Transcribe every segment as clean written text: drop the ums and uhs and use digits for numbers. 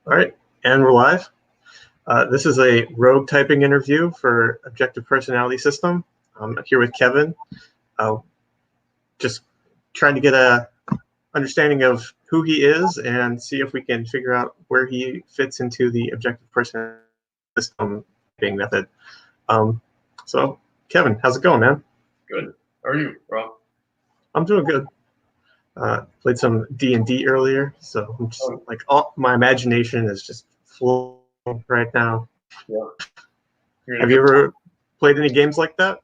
All right, and we're live. This is a rogue typing interview for Objective Personality System. I'm here with Kevin. Just trying to get a understanding of who he is and see if we can figure out where he fits into the Objective Personality System typing method. So, Kevin, how's it going, man? Good. How are you, Rob? I'm doing good. Played some D&D earlier, so I'm just like all my imagination is just flowing right now. Yeah. Have you ever played any games like that?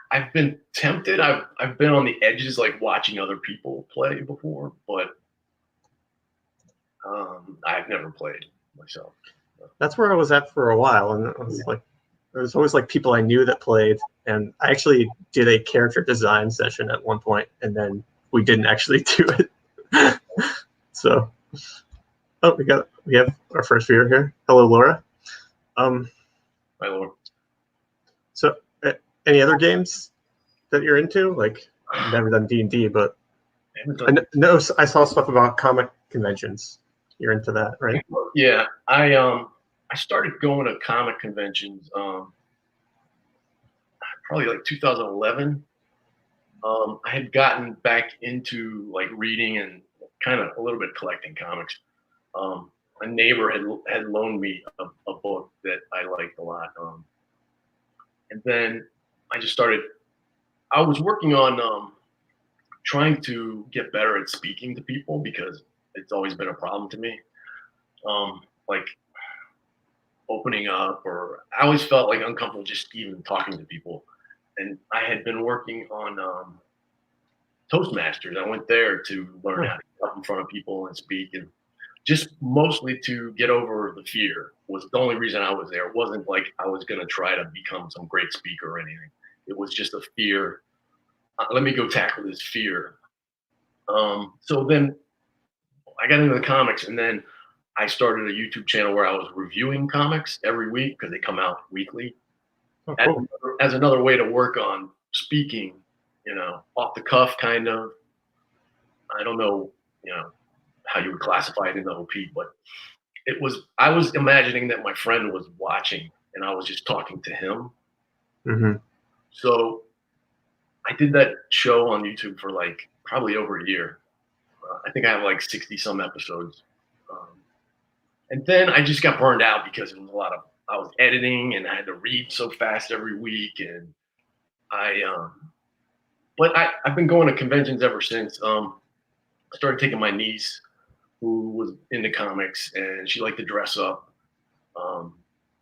I've been tempted. I've been on the edges, like watching other people play before, but I've never played myself. That's where I was at for a while, and I was like, there was always like people I knew that played, and I actually did a character design session at one point, and then we didn't actually do it. So, we have our first viewer here. Hello, Laura. Hi, Laura. So, any other games that you're into? Like, I've never done D&D, but I saw stuff about comic conventions. You're into that, right? Yeah, I started going to comic conventions probably like 2011. I had gotten back into like reading and kind of a little bit collecting comics. A neighbor had loaned me a book that I liked a lot. And then I just started, I was working on trying to get better at speaking to people because it's always been a problem to me. Like opening up, or I always felt like uncomfortable just even talking to people. And I had been working on Toastmasters. I went there to learn how to get up in front of people and speak, and just mostly to get over the fear was the only reason I was there. It wasn't like I was going to try to become some great speaker or anything. It was just a fear. Let me go tackle this fear. So then I got into the comics, and then I started a YouTube channel where I was reviewing comics every week because they come out weekly. Oh, cool. As another way to work on speaking, off the cuff kind of. I don't know, how you would classify it in the OP, but I was imagining that my friend was watching and I was just talking to him. Mm-hmm. So I did that show on YouTube for like probably over a year. I think I have like 60 some episodes. And then I just got burned out because it was I was editing and I had to read so fast every week. And but I've been going to conventions ever since. I started taking my niece, who was into comics, and she liked to dress up,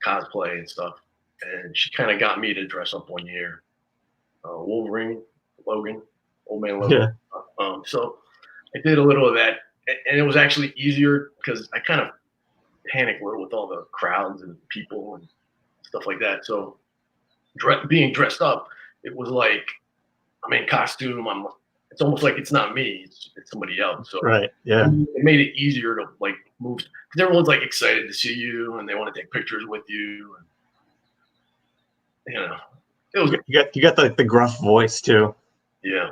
cosplay and stuff. And she kind of got me to dress up one year. Wolverine, Logan, Old Man Logan. Yeah. So I did a little of that, and it was actually easier because I kind of panic a little with all the crowds and people and stuff like that. So being dressed up, it was like I'm in costume. It's almost like it's not me. It's somebody else. So right. Yeah. It made it easier to like move because everyone's like excited to see you and they want to take pictures with you. And, it was you got the gruff voice too. Yeah.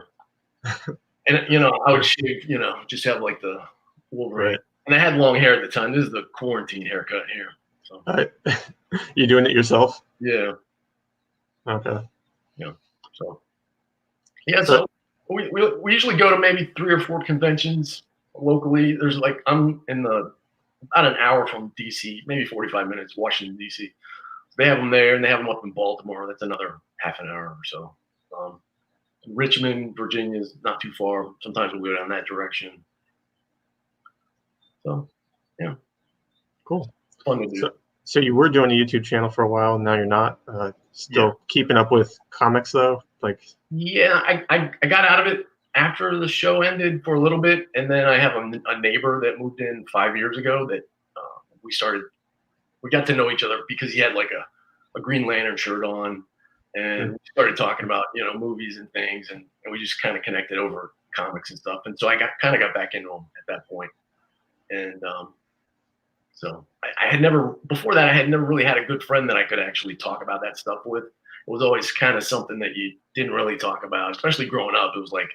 And I would shave. Just have like the Wolverine. Right. And I had long hair at the time. This is the quarantine haircut here. So. You doing it yourself? Yeah. Okay. Yeah. So. Yeah. So we usually go to maybe 3 or 4 conventions locally. There's like I'm in about an hour from DC, maybe 45 minutes, Washington DC. They have them there, and they have them up in Baltimore. That's another half an hour or so. Richmond, Virginia is not too far. Sometimes we'll go down that direction. So, yeah. Cool. It's fun to do. So you were doing a YouTube channel for a while, and now you're not. Still keeping up with comics, though? Yeah, I got out of it after the show ended for a little bit, and then I have a neighbor that moved in 5 years ago that we got to know each other because he had like a Green Lantern shirt on, and we started talking about movies and things, and we just kind of connected over comics and stuff, and so I got back into them at that point. And so I had never really had a good friend that I could actually talk about that stuff with. It was always kind of something that you didn't really talk about, especially growing up. It was like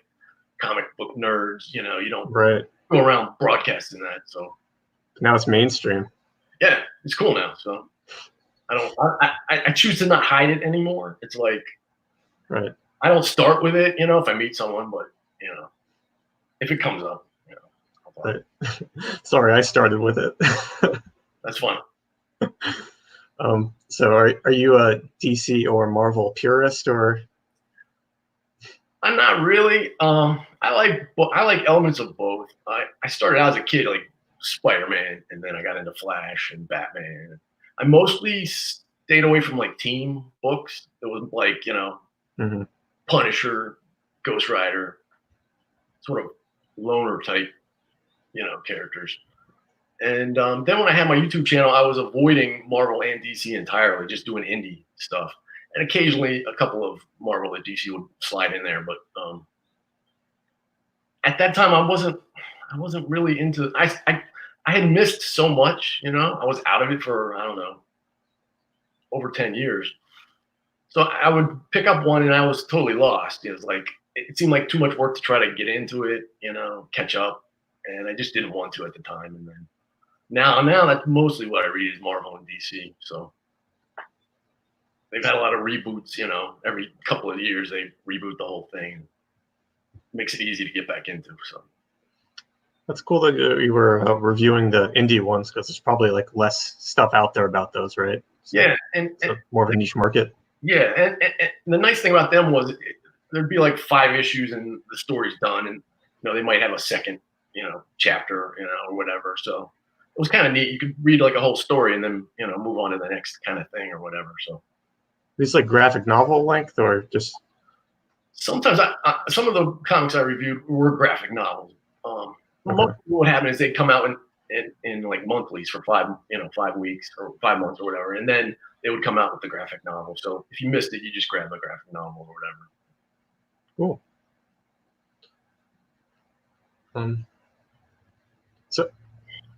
comic book nerds, you don't. Right. go around broadcasting that. So now it's mainstream. yeah, it's cool now. So I choose to not hide it anymore. It's like, Right. I don't start with it, if I meet someone, but if it comes up, I'll talk. Right. Sorry, I started with it. That's fun. So are you a DC or Marvel purist, or? I'm not really. I like elements of both. I started out as a kid like Spider-Man, and then I got into Flash and Batman. I mostly stayed away from like team books. It was like Mhm. Punisher, Ghost Rider, sort of loner type characters. And then when I had my YouTube channel, I was avoiding Marvel and DC entirely, just doing indie stuff. And occasionally a couple of Marvel and DC would slide in there. But at that time, I wasn't really into. I had missed so much. I was out of it for, I don't know, over 10 years. So I would pick up one and I was totally lost. It was like, it seemed like too much work to try to get into it, catch up. And I just didn't want to at the time. And then now that's mostly what I read is Marvel and DC. So they've had a lot of reboots, every couple of years they reboot the whole thing. Makes it easy to get back into. So That's cool that you were reviewing the indie ones, because there's probably like less stuff out there about those, right? So, yeah, and more of a niche market. Yeah, and the nice thing about them was there'd be like 5 issues and the story's done, and they might have a second chapter or whatever. So it was kind of neat. You could read like a whole story and then move on to the next kind of thing or whatever. So These like graphic novel length, or just sometimes some of the comics I reviewed were graphic novels. Most what happened is they'd come out in like monthlies for 5 weeks or 5 months or whatever, and then they would come out with the graphic novel. So if you missed it, you just grab the graphic novel or whatever. Cool.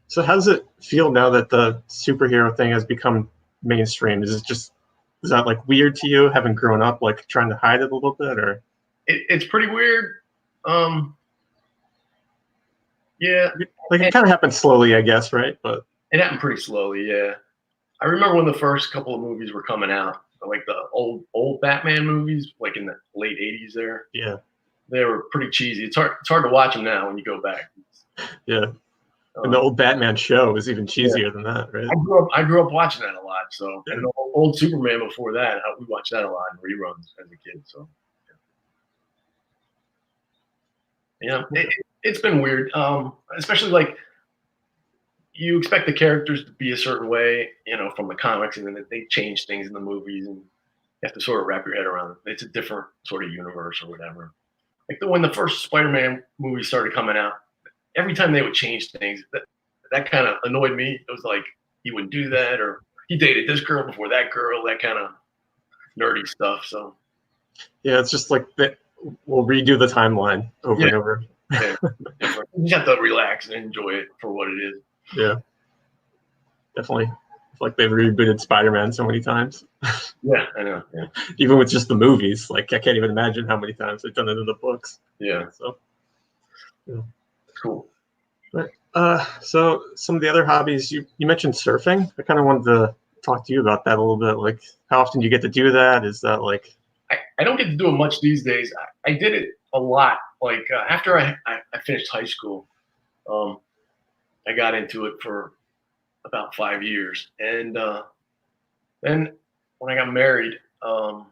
So how does it feel now that the superhero thing has become mainstream? Is that like weird to you, having grown up like trying to hide it a little bit, or? It's pretty weird. Yeah, like it kind of happened slowly, I guess, right? But it happened pretty slowly. Yeah, I remember when the first couple of movies were coming out, like the old Batman movies, like in the late '80s. Yeah, they were pretty cheesy. It's hard to watch them now when you go back. Yeah, and the old Batman show was even cheesier than that, right? I grew up watching that a lot. So and the old Superman before that, we watched that a lot in reruns as a kid. So it's been weird, especially like you expect the characters to be a certain way, from the comics, and then they change things in the movies, and you have to sort of wrap your head around it. It's a different sort of universe or whatever. Like when the first Spider-Man movie started coming out, every time they would change things, that kind of annoyed me. It was like he wouldn't do that, or he dated this girl before that girl, that kind of nerdy stuff. So yeah, it's just like that. We'll redo the timeline over and over. Yeah. You just have to relax and enjoy it for what it is. Yeah, definitely. It's like they've rebooted Spider-Man so many times. Yeah, I know. Yeah. Even with just the movies, like I can't even imagine how many times they've done it in the books. Yeah. So, yeah. Cool. So some of the other hobbies you mentioned surfing. I kind of wanted to talk to you about that a little bit. Like, how often do you get to do that? Is that like? I don't get to do it much these days. I did it a lot. Like after I finished high school, I got into it for about 5 years, and then when I got married, I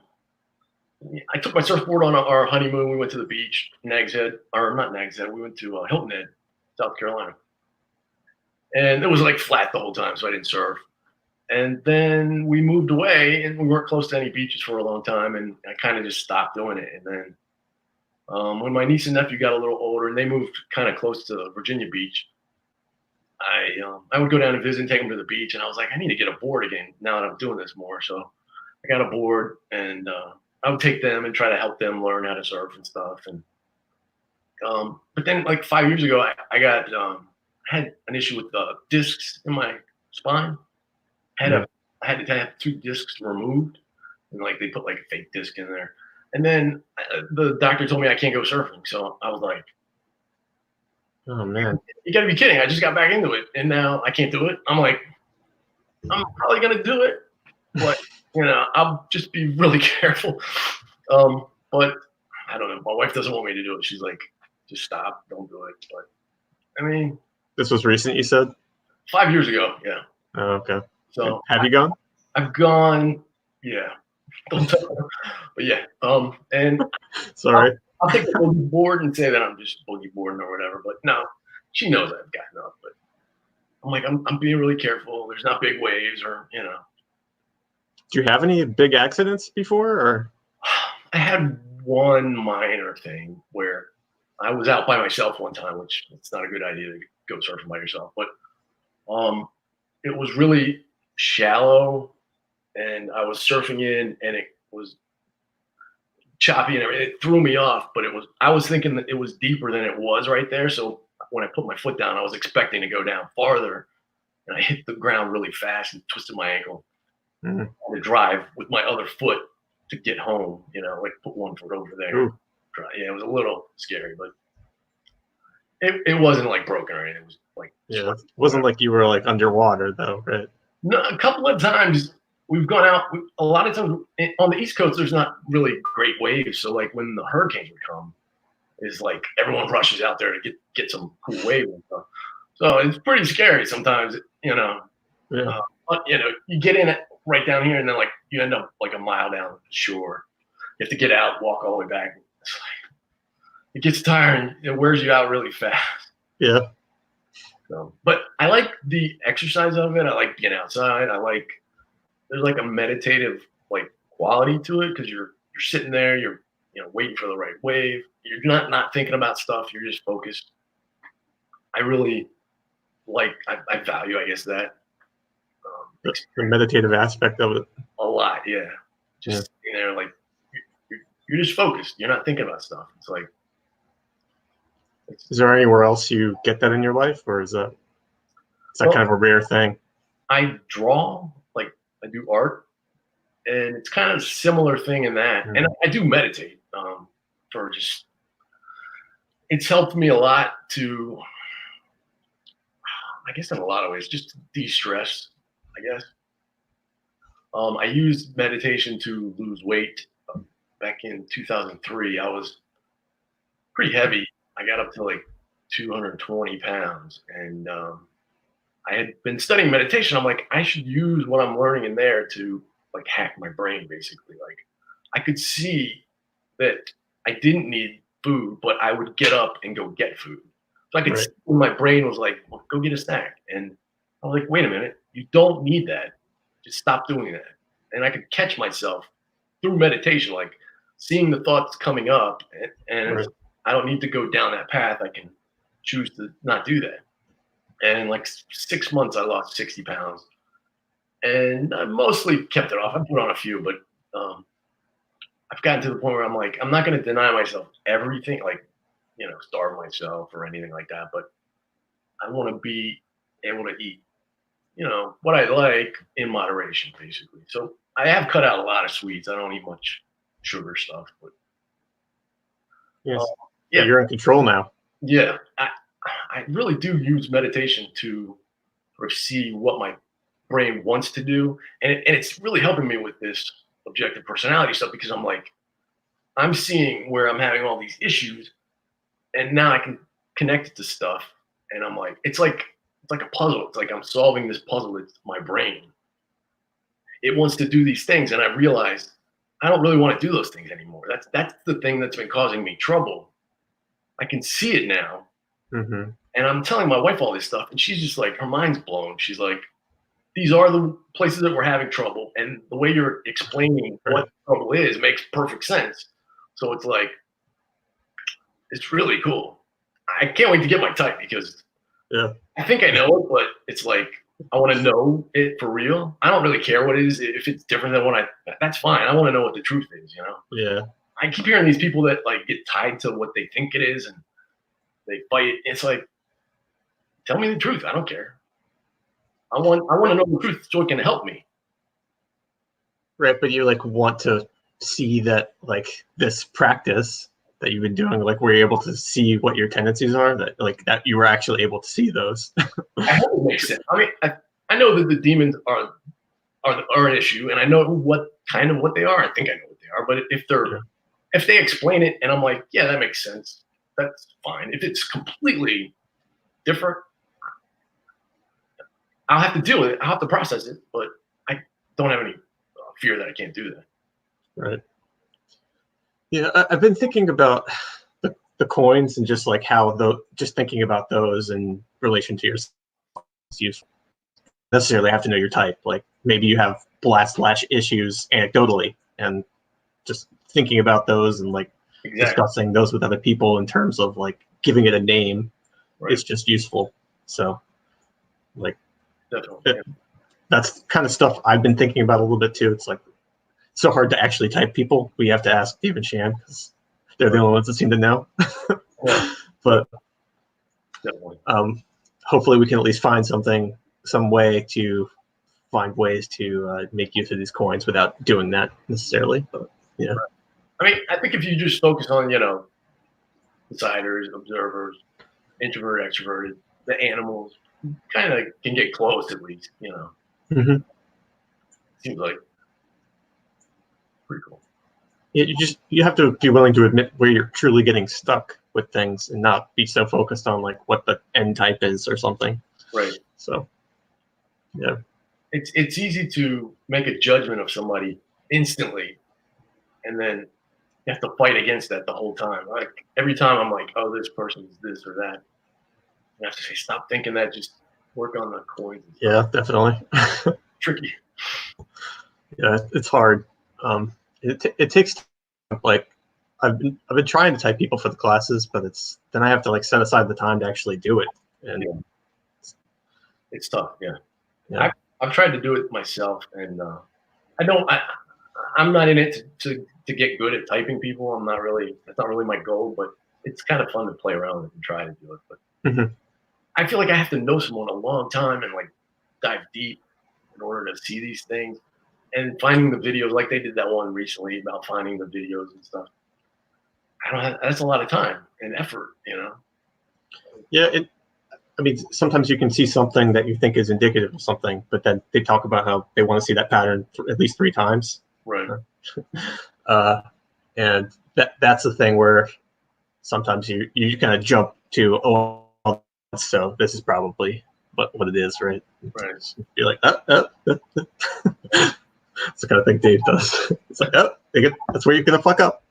took my surfboard on our honeymoon. We went to the beach, Nags Head, or not Nags Head. We went to Hilton Head, South Carolina, and it was like flat the whole time, so I didn't surf. And then we moved away, and we weren't close to any beaches for a long time, and I kind of just stopped doing it. And then when my niece and nephew got a little older, and they moved kind of close to Virginia Beach, I would go down and visit and take them to the beach, and I was like, I need to get a board again now that I'm doing this more. So I got a board, and I would take them and try to help them learn how to surf and stuff. And but then like 5 years ago, I had an issue with discs in my spine. I had to have 2 discs removed, and like they put like a fake disc in there. And then the doctor told me I can't go surfing. So I was like, Oh man. You got to be kidding. I just got back into it, and now I can't do it. I'm like, I'm probably going to do it, but, I'll just be really careful. But I don't know. My wife doesn't want me to do it. She's like, just stop. Don't do it. But, I mean. This was recent, you said? 5 years ago, yeah. Oh, okay. So have you gone? I've gone, yeah. Don't tell her. But yeah. And sorry. I'll take the boogie board and say that I'm just boogie boarding or whatever. But no, she knows I've gotten up. But I'm like, I'm being really careful. There's not big waves or. Do you have any big accidents before, or? I had one minor thing where I was out by myself one time, which it's not a good idea to go surfing by yourself. But it was really shallow, and I was surfing in, and it was choppy and everything. It threw me off, but I was thinking that it was deeper than it was right there. So when I put my foot down, I was expecting to go down farther, and I hit the ground really fast and twisted my ankle. I had to drive with my other foot to get home, like put one foot over there. Ooh. Yeah, it was a little scary, but it wasn't like broken or anything. It was like, yeah, it wasn't like you were like underwater though, right? No, a couple of times we've gone out. A lot of times on the East Coast, there's not really great waves. So like when the hurricanes would come, is like everyone rushes out there to get some cool waves and stuff. So it's pretty scary sometimes, Yeah. But you get in it right down here, and then like you end up like a mile down the shore. You have to get out, walk all the way back. It's like, it gets tiring. It wears you out really fast. Yeah. So, but I like the exercise of it. I like being outside. There's like a meditative like quality to it because you're sitting there, you're waiting for the right wave. You're not thinking about stuff. You're just focused. I really I value, I guess, that The meditative aspect of it. a lot. Yeah, just sitting there like you're just focused. You're not thinking about stuff. It's like. Is there anywhere else you get that in your life, or is that kind of a rare thing? I draw, like I do art, and it's kind of similar thing in that. And I do meditate for just. It's helped me a lot to, I guess, in a lot of ways, just to de-stress. I guess. I used meditation to lose weight back in 2003. I was pretty heavy. I got up to like 220 pounds, and I had been studying meditation. I'm like, I should use what I'm learning in there to like hack my brain, basically. Like, I could see that I didn't need food, but I would get up and go get food. So I could see when my brain was like, well, go get a snack. And I was like, wait a minute, you don't need that. Just stop doing that. And I could catch myself through meditation, like seeing the thoughts coming up, and I don't need to go down that path. I can choose to not do that. And in like 6 months, I lost 60 pounds. And I mostly kept it off. I put on a few, but I've gotten to the point where I'm like, I'm not going to deny myself everything, like, starve myself or anything like that. But I want to be able to eat, what I like in moderation, basically. So I have cut out a lot of sweets. I don't eat much sugar stuff, but yes. Yeah, you're in control now. Yeah, I really do use meditation to sort of see what my brain wants to do, and it's really helping me with this objective personality stuff because I'm like, I'm seeing where I'm having all these issues, and now I can connect it to stuff, and I'm like, it's like a puzzle. It's like I'm solving this puzzle. It's my brain. It wants to do these things, and I realized I don't really want to do those things anymore. That's the thing that's been causing me trouble. I can see it now. Mm-hmm. And I'm telling my wife all this stuff, and she's just like, her mind's blown. She's like, these are the places that we're having trouble. And the way you're explaining what trouble is makes perfect sense. So it's like, it's really cool. I can't wait to get my type because I think I know it, but it's like, I want to know it for real. I don't really care what it is. If it's different than what that's fine. I want to know what the truth is, Yeah. I keep hearing these people that like get tied to what they think it is and they fight. It's like, tell me the truth. I don't care. I want to know the truth so it can help me. Right, but you like want to see that like this practice that you've been doing? Like, were you able to see what your tendencies are? That you were actually able to see those? I hope it makes sense. I mean, I know that the demons are an issue, and I know what they are. I think I know what they are. But if they explain it, and I'm like, yeah, that makes sense. That's fine. If it's completely different, I'll have to deal with it. I'll have to process it. But I don't have any fear that I can't do that. Right. Yeah, I've been thinking about the coins and just like how just thinking about those in relation to your use. Necessarily have to know your type. Like maybe you have blast issues anecdotally, and just thinking about those and like discussing those with other people in terms of like giving it a name is just useful. So like that's kind of stuff I've been thinking about a little bit too. It's like so hard to actually type people. We have to ask Dave and Shannon because they're the only ones that seem to know. But hopefully we can at least find some way to find ways to make use of these coins without doing that necessarily. But yeah. I mean, I think if you just focus on, deciders, observers, introvert, extroverted, the animals, kind of can get close at least, Mm-hmm. Seems like pretty cool. Yeah, you have to be willing to admit where you're truly getting stuck with things and not be so focused on like what the end type is or something. Right. So yeah. It's easy to make a judgment of somebody instantly, and then you have to fight against that the whole time. Like every time I'm like, oh, this person's this or that. You have to say, stop thinking that. Just work on the coins. Yeah, definitely. Tricky. Yeah, it's hard. It takes time. Like I've been trying to type people for the classes, but then I have to like set aside the time to actually do it, and it's tough. Yeah. I've tried to do it myself, and I'm not in it to get good at typing people. That's not really my goal, but it's kind of fun to play around with and try to do it. But I feel like I have to know someone a long time and like dive deep in order to see these things, and finding the videos. Like they did that one recently about finding the videos and stuff. That's a lot of time and effort, Yeah, I mean, sometimes you can see something that you think is indicative of something, but then they talk about how they want to see that pattern at least 3 times. Right. And that's the thing where sometimes you kind of jump to, oh, so this is probably what it is, right? Right. You're like, It's the kind of thing Dave does. It's like, that's where you're gonna fuck up.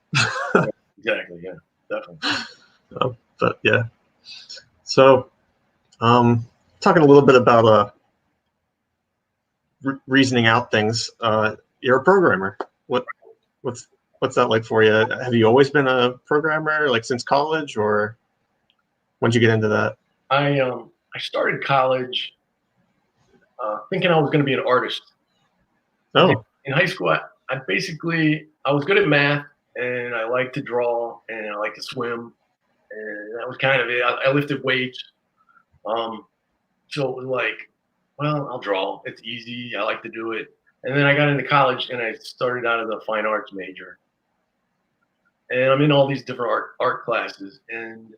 Exactly. Yeah. Definitely. But yeah. So, talking a little bit about reasoning out things. You're a programmer. What's that like for you? Have you always been a programmer, like since college, or when'd you get into that? I started college thinking I was going to be an artist. Oh. In high school, I was good at math, and I liked to draw, and I liked to swim, and that was kind of it. I lifted weights. So it was like, well, I'll draw. It's easy. I like to do it. And then I got into college, and I started out as a fine arts major. And I'm in all these different art classes, and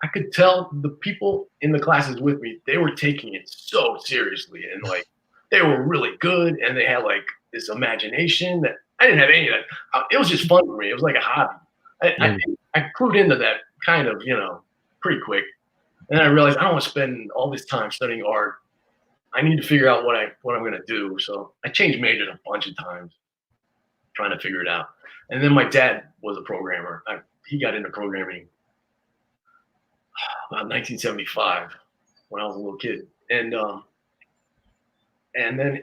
I could tell the people in the classes with me, they were taking it so seriously, and like they were really good, and they had like this imagination that I didn't have any of that. It was just fun for me. It was like a hobby. I clued into that kind of, pretty quick. And then I realized I don't want to spend all this time studying art. I need to figure out what I'm going to do. So I changed majors a bunch of times, trying to figure it out. And then my dad was a programmer. He got into programming about 1975 when I was a little kid. And then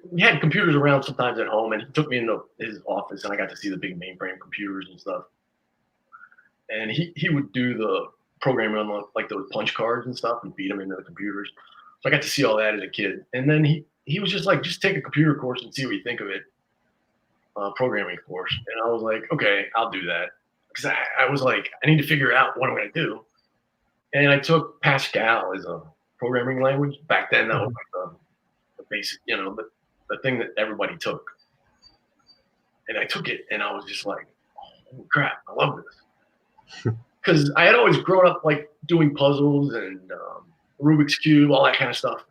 we had computers around sometimes at home, and he took me into his office, and I got to see the big mainframe computers and stuff. And he would do the programming on like those punch cards and stuff and beat them into the computers. So I got to see all that as a kid. And then he was just like, just take a computer course and see what you think of it. Programming course. And I was like, okay, I'll do that. Because I was like, I need to figure out what I'm going to do. And I took Pascal as a programming language. Back then, that was like the basic, the thing that everybody took. And I took it, and I was just like, crap, I love this. Because I had always grown up like doing puzzles and Rubik's Cube, all that kind of stuff.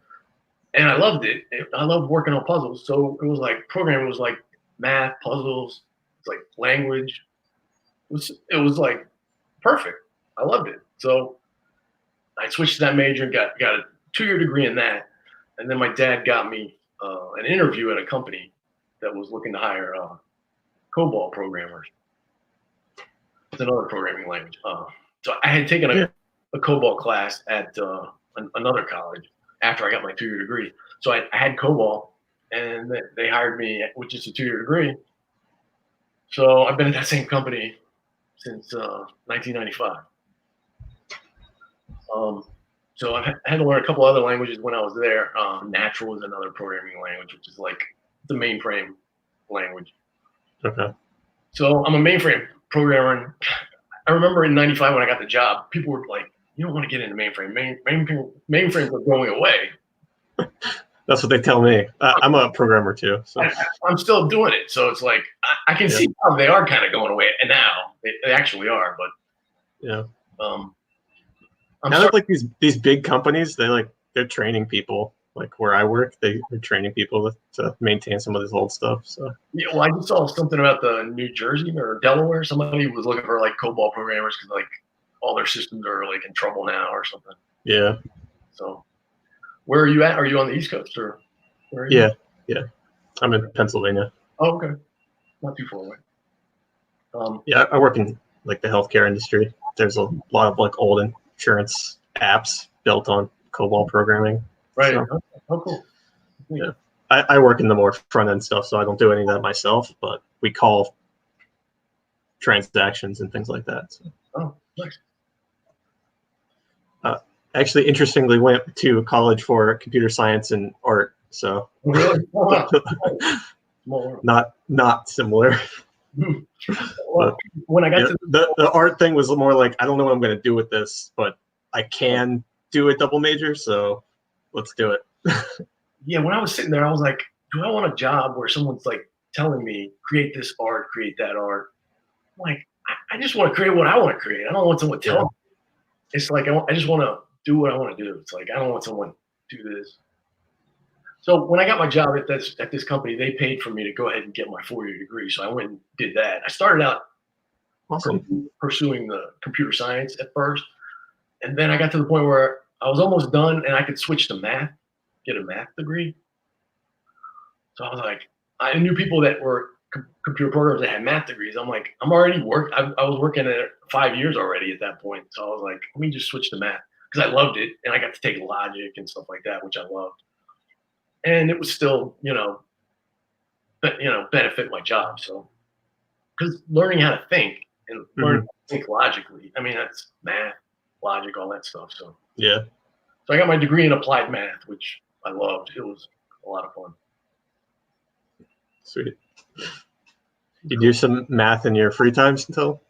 And I loved it. I loved working on puzzles. So it was like programming was like math, puzzles, it's like language. It was like perfect. I loved it. So I switched to that major and got a 2-year degree in that. And then my dad got me an interview at a company that was looking to hire COBOL programmers. It's another programming language. So I had taken a COBOL class at another college after I got my 2-year degree. So I had COBOL, and they hired me with just a 2-year degree. So I've been at that same company since 1995. So I had to learn a couple other languages when I was there. Natural is another programming language, which is like the mainframe language. Okay. So I'm a mainframe programmer. And I remember in '95 when I got the job, people were like, "You don't want to get into mainframe. Mainframes are going away." That's what they tell me. I'm a programmer too. So. I'm still doing it. So it's like, I can see how they are kind of going away. And now they actually are, but yeah. I'm now that like these big companies, they're training people. Like where I work, they're training people to maintain some of this old stuff. So yeah, well, I just saw something about the New Jersey or Delaware. Somebody was looking for like COBOL programmers because like all their systems are like in trouble now or something. Yeah. So where are you at? Are you on the East Coast or where are you? Yeah. I'm in Pennsylvania. Oh, okay. Not too far away. Yeah, I work in like the healthcare industry. There's a lot of like old insurance apps built on COBOL programming. Right. So, oh, cool. Yeah. I work in the more front end stuff, so I don't do any of that myself, but we call transactions and things like that. So. Oh, nice. Actually, interestingly, went to college for computer science and art. So really? Oh, wow. not similar. Well, when I got to the art thing was more like, I don't know what I'm going to do with this, but I can do a double major, so let's do it. Yeah, when I was sitting there, I was like, do I want a job where someone's like telling me, create this art, create that art? I'm like, I just want to create what I want to create. I don't want someone telling me. It's like, I just want to do what I want to do. It's like, I don't want someone to do this. So when I got my job at this company, they paid for me to go ahead and get my 4-year degree. So I went and did that. I started out pursuing the computer science at first. And then I got to the point where I was almost done and I could switch to math, get a math degree. So I was like, I knew people that were computer programmers that had math degrees. I'm like, I'm already I was working at 5 years already at that point. So I was like, let me just switch to math because I loved it. And I got to take logic and stuff like that, which I loved. And it was still, benefit my job. So, because learning how to think and learning how to think logically, I mean, that's math, logic, all that stuff. So, yeah. So I got my degree in applied math, which I loved. It was a lot of fun. Sweet. You do some math in your free times until?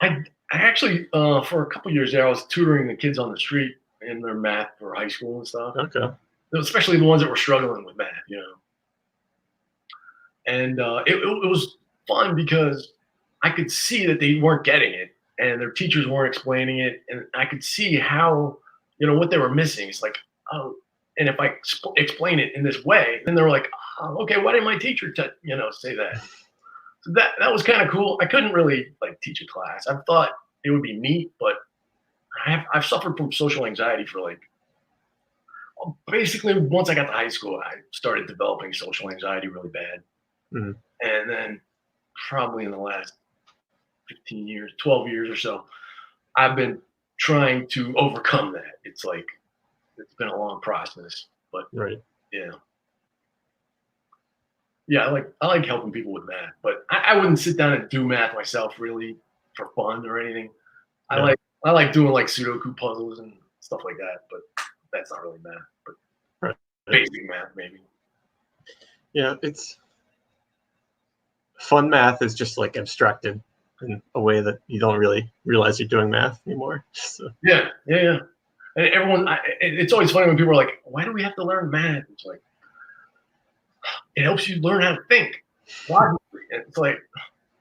I actually, for a couple of years there, I was tutoring the kids on the street in their math for high school and stuff. Okay. Especially the ones that were struggling with math, And it was fun because I could see that they weren't getting it and their teachers weren't explaining it. And I could see how, what they were missing. It's like, oh, and if I explain it in this way, then they're like, oh, okay, why didn't my teacher, say that? So that was kind of cool. I couldn't really like teach a class. I thought it would be neat, but I've suffered from social anxiety for basically once I got to high school, I started developing social anxiety really bad. Mm-hmm. And then probably in the last 15 years, 12 years or so, I've been trying to overcome that. It's been a long process, but right. Yeah. Yeah, I like helping people with math, but I wouldn't sit down and do math myself really for fun or anything. Yeah. I like doing like Sudoku puzzles and stuff like that, but that's not really math, but basic math maybe. Yeah, it's fun math is just like abstracted in a way that you don't really realize you're doing math anymore. So. Yeah. And everyone, it's always funny when people are like, "Why do we have to learn math?" It's like, it helps you learn how to think logically. It's like,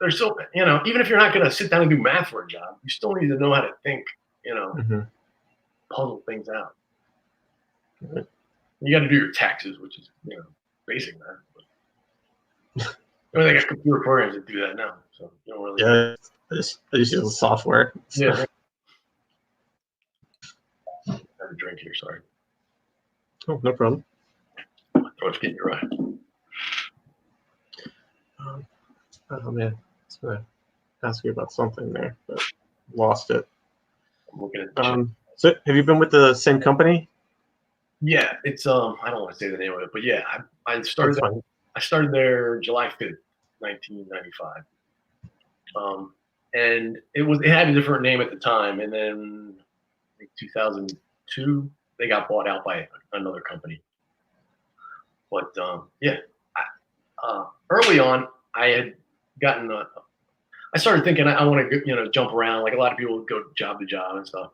they're so, even if you're not going to sit down and do math for a job, you still need to know how to think, puzzle things out. Right. You got to do your taxes, which is, basic math. But they got computer programs that do that now, so you don't really. Yeah, I just use the software. Yeah. I have a drink here. Sorry. Oh, no problem. My throat's getting dry. Oh man, I was gonna ask you about something there, but lost it. I'm looking at the So have you been with the same company? Yeah, it's I don't want to say the name of it, but yeah, I started there July 5th, 1995. And it had a different name at the time, and then I think 2002 they got bought out by another company. But early on I had gotten I started thinking I want to jump around like a lot of people would go job to job and stuff.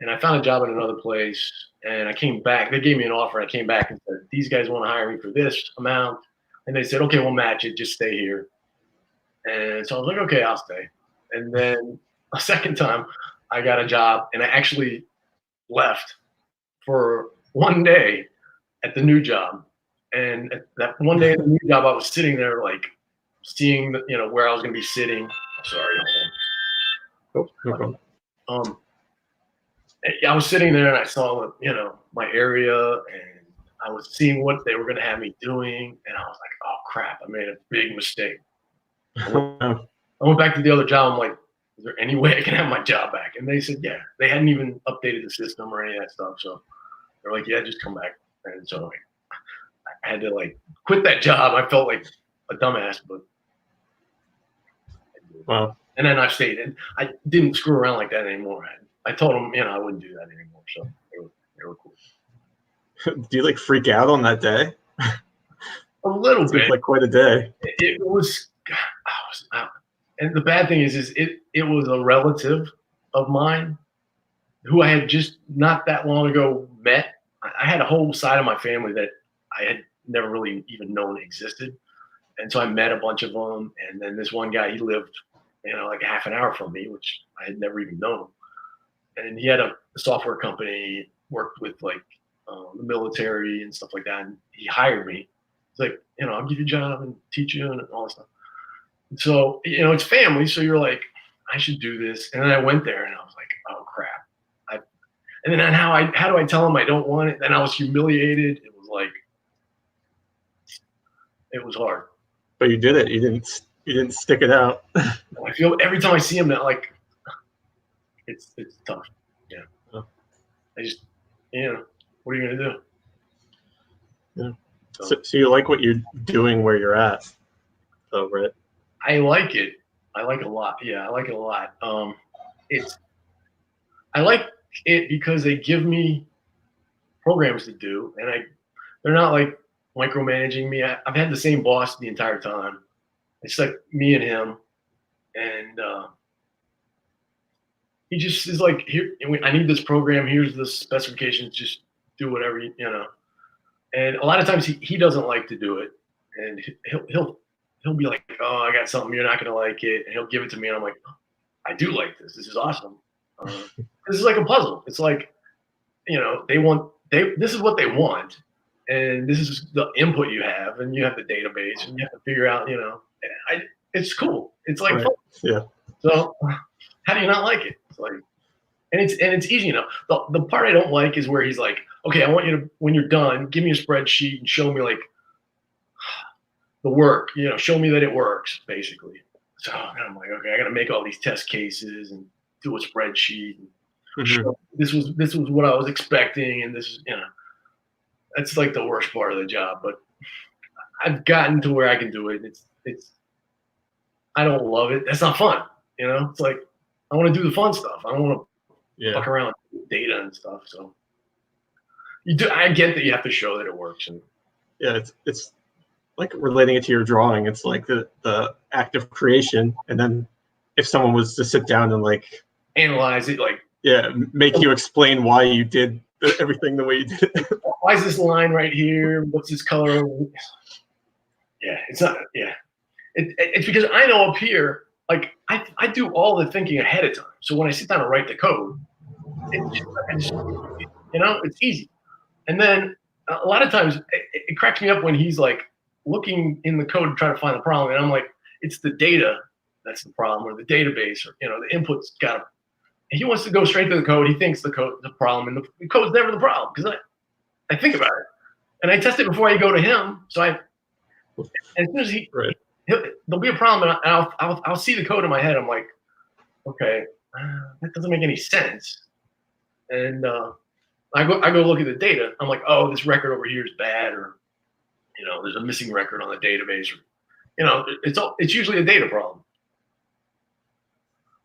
And I found a job at another place, and I came back. They gave me an offer, and I came back and said, these guys want to hire me for this amount. And they said, okay, we'll match it. Just stay here. And so I was like, okay, I'll stay. And then a second time, I got a job, and I actually left for one day at the new job. And at that one day at the new job, I was sitting there, like, seeing where I was going to be sitting. Sorry. Oh, no problem. I was sitting there and I saw, my area, and I was seeing what they were going to have me doing. And I was like, oh crap, I made a big mistake. I went back to the other job. I'm like, is there any way I can have my job back? And they said, yeah. They hadn't even updated the system or any of that stuff. So they're like, yeah, just come back. And so I had to quit that job. I felt like a dumbass, but. Wow. And then I stayed, and I didn't screw around like that anymore. I told them, I wouldn't do that anymore. So they were cool. Do you freak out on that day? A little bit. Like quite a day. It was, and the bad thing is it was a relative of mine who I had just not that long ago met. I had a whole side of my family that I had never really even known existed. And so I met a bunch of them. And then this one guy, he lived, like half an hour from me, which I had never even known. And he had a software company, worked with the military and stuff like that. And he hired me. It's like, I'll give you a job and teach you and all that stuff. And so, it's family. So you're like, I should do this. And then I went there and I was like, oh crap. And then how do I tell him I don't want it? Then I was humiliated. It was it was hard. But you did it. You didn't stick it out. I feel every time I see him now, it's tough. Yeah. Oh. I just, what are you gonna do? Yeah. So you like what you're doing where you're at, though, right? I like it. I like it a lot. Yeah, I like it a lot. I like it because they give me programs to do, and they're not micromanaging me. I've had the same boss the entire time. It's like me and him, and he just is like, here, I need this program. Here's the specifications. Just do whatever And a lot of times he doesn't like to do it, and he'll be like, oh, I got something, you're not gonna like it, and he'll give it to me, and I'm like, oh, I do like this. This is awesome. This is like a puzzle. It's like, this is what they want, and this is the input you have, and you have the database, and you have to figure out, it's cool. It's like, right. fun. Yeah. So how do you not like it? It's like, and it's easy enough. The part I don't like is where he's like, okay, I want you to, when you're done, give me a spreadsheet and show me the work, show me that it works, basically. So I'm like, okay, I got to make all these test cases and do a spreadsheet. And show, this was what I was expecting, and this is, that's like the worst part of the job. But I've gotten to where I can do it. It's I don't love it. That's not fun. It's like, I want to do the fun stuff. I don't want to fuck around with data and stuff. So I get that you have to show that it works. And yeah, it's like relating it to your drawing. It's like the act of creation, and then if someone was to sit down and analyze it, make you explain why you did everything the way you did it. Why is this line right here? What's this color? Yeah, it's not. Yeah, It's because I know up here, like I do all the thinking ahead of time. So when I sit down and write the code, it's easy. And then a lot of times it cracks me up when he's like looking in the code to try to find the problem, and I'm like, it's the data that's the problem, or the database, or the input's got to. He wants to go straight to the code. He thinks the code the problem, and the code's never the problem because I think about it and I test it before I go to him. So as soon as there'll be a problem, and I'll see the code in my head. I'm like, okay, that doesn't make any sense. And I go look at the data. I'm like, oh, this record over here is bad, or there's a missing record on the database, or it's usually a data problem.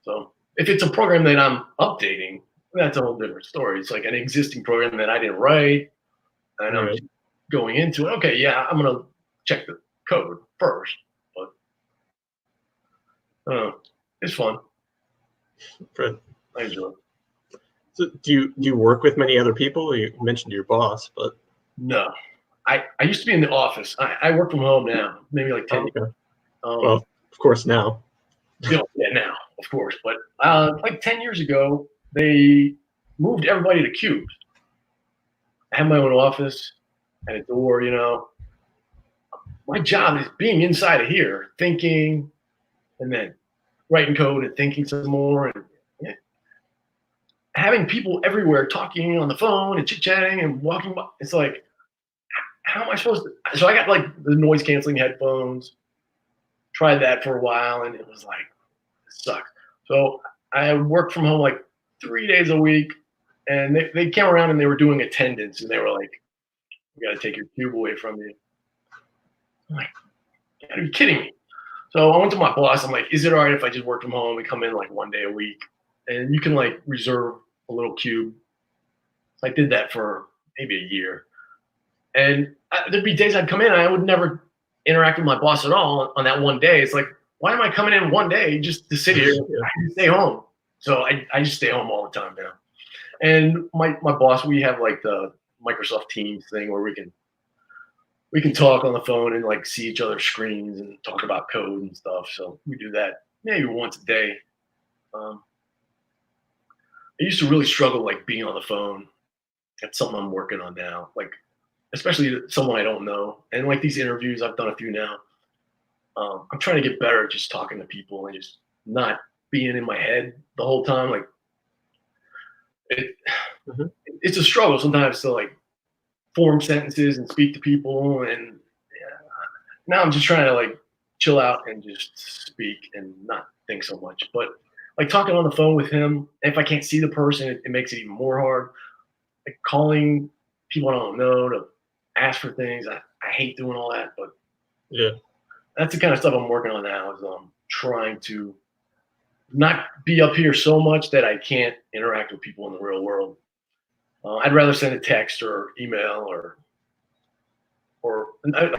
So if it's a program that I'm updating, that's a whole different story. It's like an existing program that I didn't write, and I'm going into it. Okay, yeah, I'm gonna check the code first, but it's fun. Right. I enjoy it. So do you work with many other people? You mentioned your boss, but no, I used to be in the office. I work from home now, maybe like 10 years. Well, of course now. Yeah, now, of course. But like 10 years ago, they moved everybody to cubes. I had my own office, had a door, My job is being inside of here, thinking, and then writing code and thinking some more, and having people everywhere talking on the phone and chit-chatting and walking by. It's like, how am I supposed to? So I got like the noise canceling headphones, tried that for a while, and it was like, it sucked. So I worked from home like 3 days a week, and they came around and they were doing attendance, and they were like, "We got to take your cube away from you." I'm like, you gotta be kidding me. So I went to my boss. I'm like, is it all right if I just work from home and come in like 1 day a week, and you can like reserve a little cube? So I did that for maybe a year, and there'd be days I'd come in and I would never interact with my boss at all on that 1 day. It's like, why am I coming in 1 day just to sit here? I can stay home. So I just stay home all the time now. And my boss, we have like the Microsoft Teams thing where we can talk on the phone and like see each other's screens and talk about code and stuff. So we do that maybe once a day. I used to really struggle like being on the phone. That's something I'm working on now. Like, especially someone I don't know. And like these interviews, I've done a few now. I'm trying to get better at just talking to people and just not being in my head the whole time. Like it's a struggle sometimes to like form sentences and speak to people. And now I'm just trying to like chill out and just speak and not think so much. But like talking on the phone with him, if I can't see the person, it makes it even more hard. Like calling people I don't know to ask for things. I hate doing all that, but yeah, that's the kind of stuff I'm working on now. Is trying to not be up here so much that I can't interact with people in the real world. I'd rather send a text or email or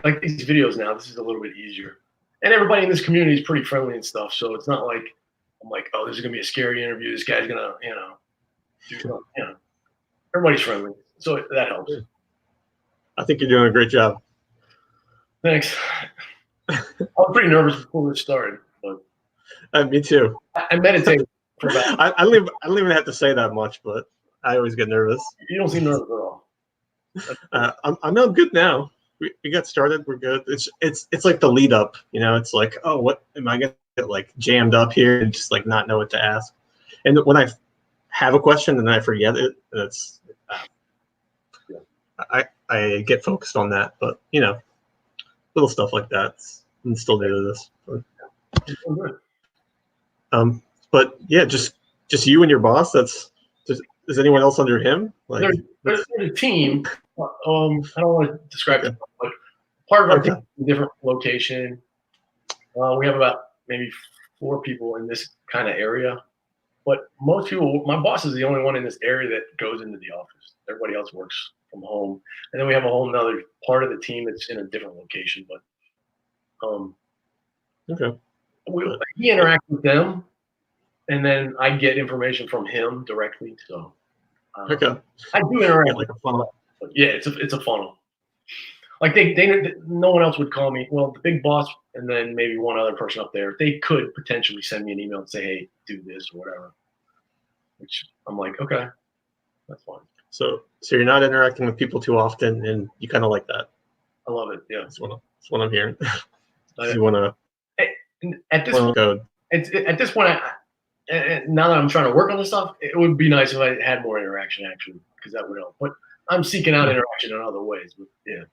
like these videos now. This is a little bit easier, and everybody in this community is pretty friendly and stuff. So it's not like I'm like, oh, this is gonna be a scary interview. This guy's gonna, do something. Everybody's friendly, so that helps. I think you're doing a great job. Thanks. I was pretty nervous before we started, but Me too. I meditate for about. I don't even have to say that much, but I always get nervous. You don't seem nervous at all. I'm good now. We got started. We're good. It's like the lead up. It's like, oh, what am I gonna get like jammed up here and just like not know what to ask? And when I have a question and I forget it, it's I get focused on that. But little stuff like that. I'm still new to this. But yeah, just you and your boss. Is anyone else under him? Like there's a team. I don't want to describe it, but part of our team is a different location. We have about maybe 4 people in this kind of area, but most people. My boss is the only one in this area that goes into the office. Everybody else works from home, and then we have a whole nother part of the team that's in a different location. But he interacts with them, and then I get information from him directly. So I do interact like a funnel. But yeah, it's a funnel. Like no one else would call me. Well, the big boss and then maybe one other person up there, they could potentially send me an email and say, "Hey, do this" or whatever. Which I'm like, okay, that's fine. So you're not interacting with people too often, and you kind of like that. I love it. Yeah, that's what I'm hearing. I, you want to at this point, code. At this point, now that I'm trying to work on this stuff, it would be nice if I had more interaction actually, because that would help. But I'm seeking out interaction in other ways. But yeah.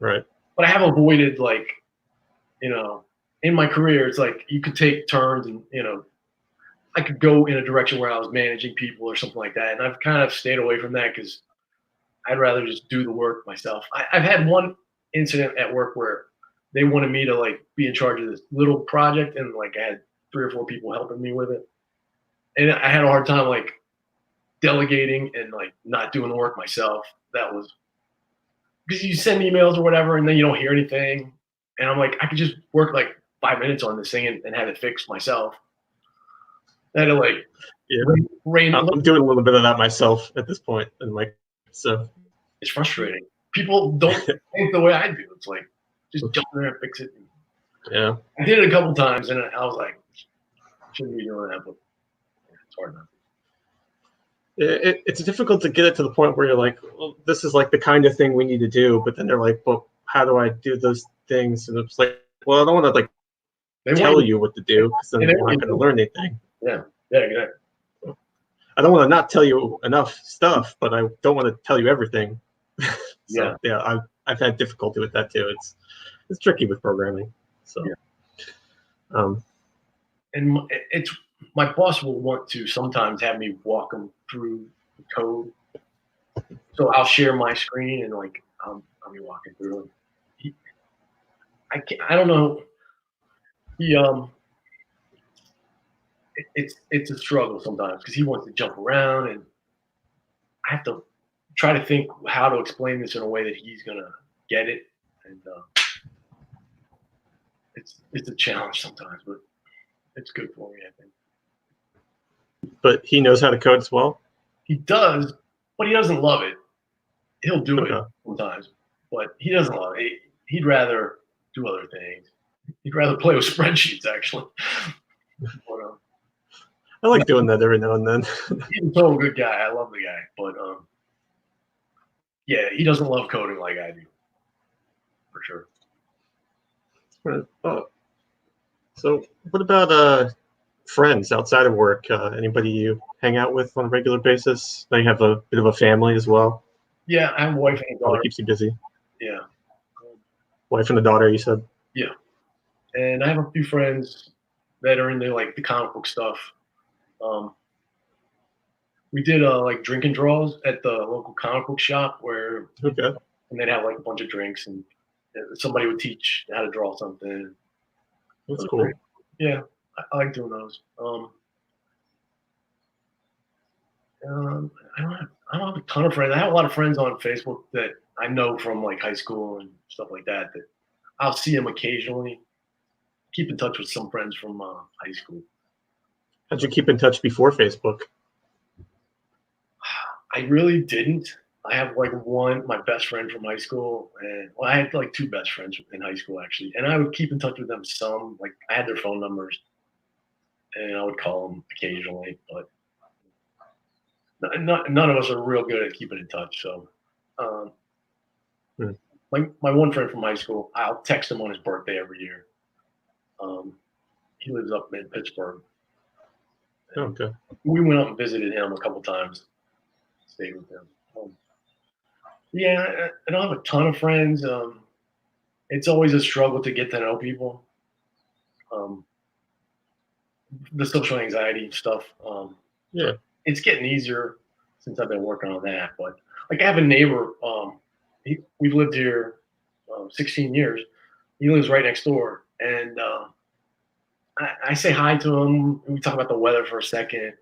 Right. But I have avoided, like, you know, in my career, it's like you could take turns and, you know, I could go in a direction where I was managing people or something like that. And I've kind of stayed away from that because I'd rather just do the work myself. I've had one incident at work where they wanted me to, like, be in charge of this little project. And, like, I had 3 or 4 people helping me with it. And I had a hard time, like, delegating and, like, not doing the work myself. That was because you send emails or whatever, and then you don't hear anything. And I'm like, I could just work like 5 minutes on this thing and have it fixed myself. I had to, like, I'm doing a little bit of that myself at this point, and like, so it's frustrating. People don't think the way I do. It's like, just jump in there and fix it. Yeah, I did it a couple times, and I was like, I shouldn't be doing that, but it's hard enough. It's difficult to get it to the point where you're like, well, this is like the kind of thing we need to do, but then they're like, well, how do I do those things? And it's like, well, I don't want to like tell you what to do because then you're not going to learn anything. Yeah, exactly. I don't want to not tell you enough stuff, but I don't want to tell you everything. So yeah, I've had difficulty with that too. It's tricky with programming. So, and it's. My boss will want to sometimes have me walk them through the code. So I'll share my screen and, like, I'll be walking through it. I don't know. It's a struggle sometimes because he wants to jump around, and I have to try to think how to explain this in a way that he's gonna get it. And it's a challenge sometimes, but it's good for me, I think. But he knows how to code as well? He does, but he doesn't love it. He'll do it sometimes, but he doesn't love it. He'd rather do other things. He'd rather play with spreadsheets, actually. But, I like doing that every now and then. He's a total good guy. I love the guy. But, yeah, he doesn't love coding like I do, for sure. So what about friends outside of work? Anybody you hang out with on a regular basis? Now you have a bit of a family as well. Yeah, I have a wife and a daughter. Probably keeps you busy. Yeah. Wife and a daughter, you said? Yeah. And I have a few friends that are into, like, the comic book stuff. We did like drinking draws at the local comic book shop where and they'd have, like, a bunch of drinks and somebody would teach how to draw something. That's cool. Great. Yeah, I like doing those. I don't have a ton of friends. I have a lot of friends on Facebook that I know from, like, high school and stuff like that. That I'll see them occasionally. Keep in touch with some friends from high school. How'd you keep in touch before Facebook? I really didn't. I have, like, my best friend from high school, and I had, like, 2 best friends in high school actually, and I would keep in touch with them some. Like, I had their phone numbers, and I would call them occasionally, but none of us are real good at keeping in touch. So, my one friend from high school, I'll text him on his birthday every year. He lives up in Pittsburgh. Okay. We went up and visited him a couple times. Stayed with him. Yeah, I don't have a ton of friends. It's always a struggle to get to know people. The social anxiety stuff. Yeah. It's getting easier since I've been working on that. But, like, I have a neighbor. We've lived here 16 years. He lives right next door, and I say hi to him. We talk about the weather for a second,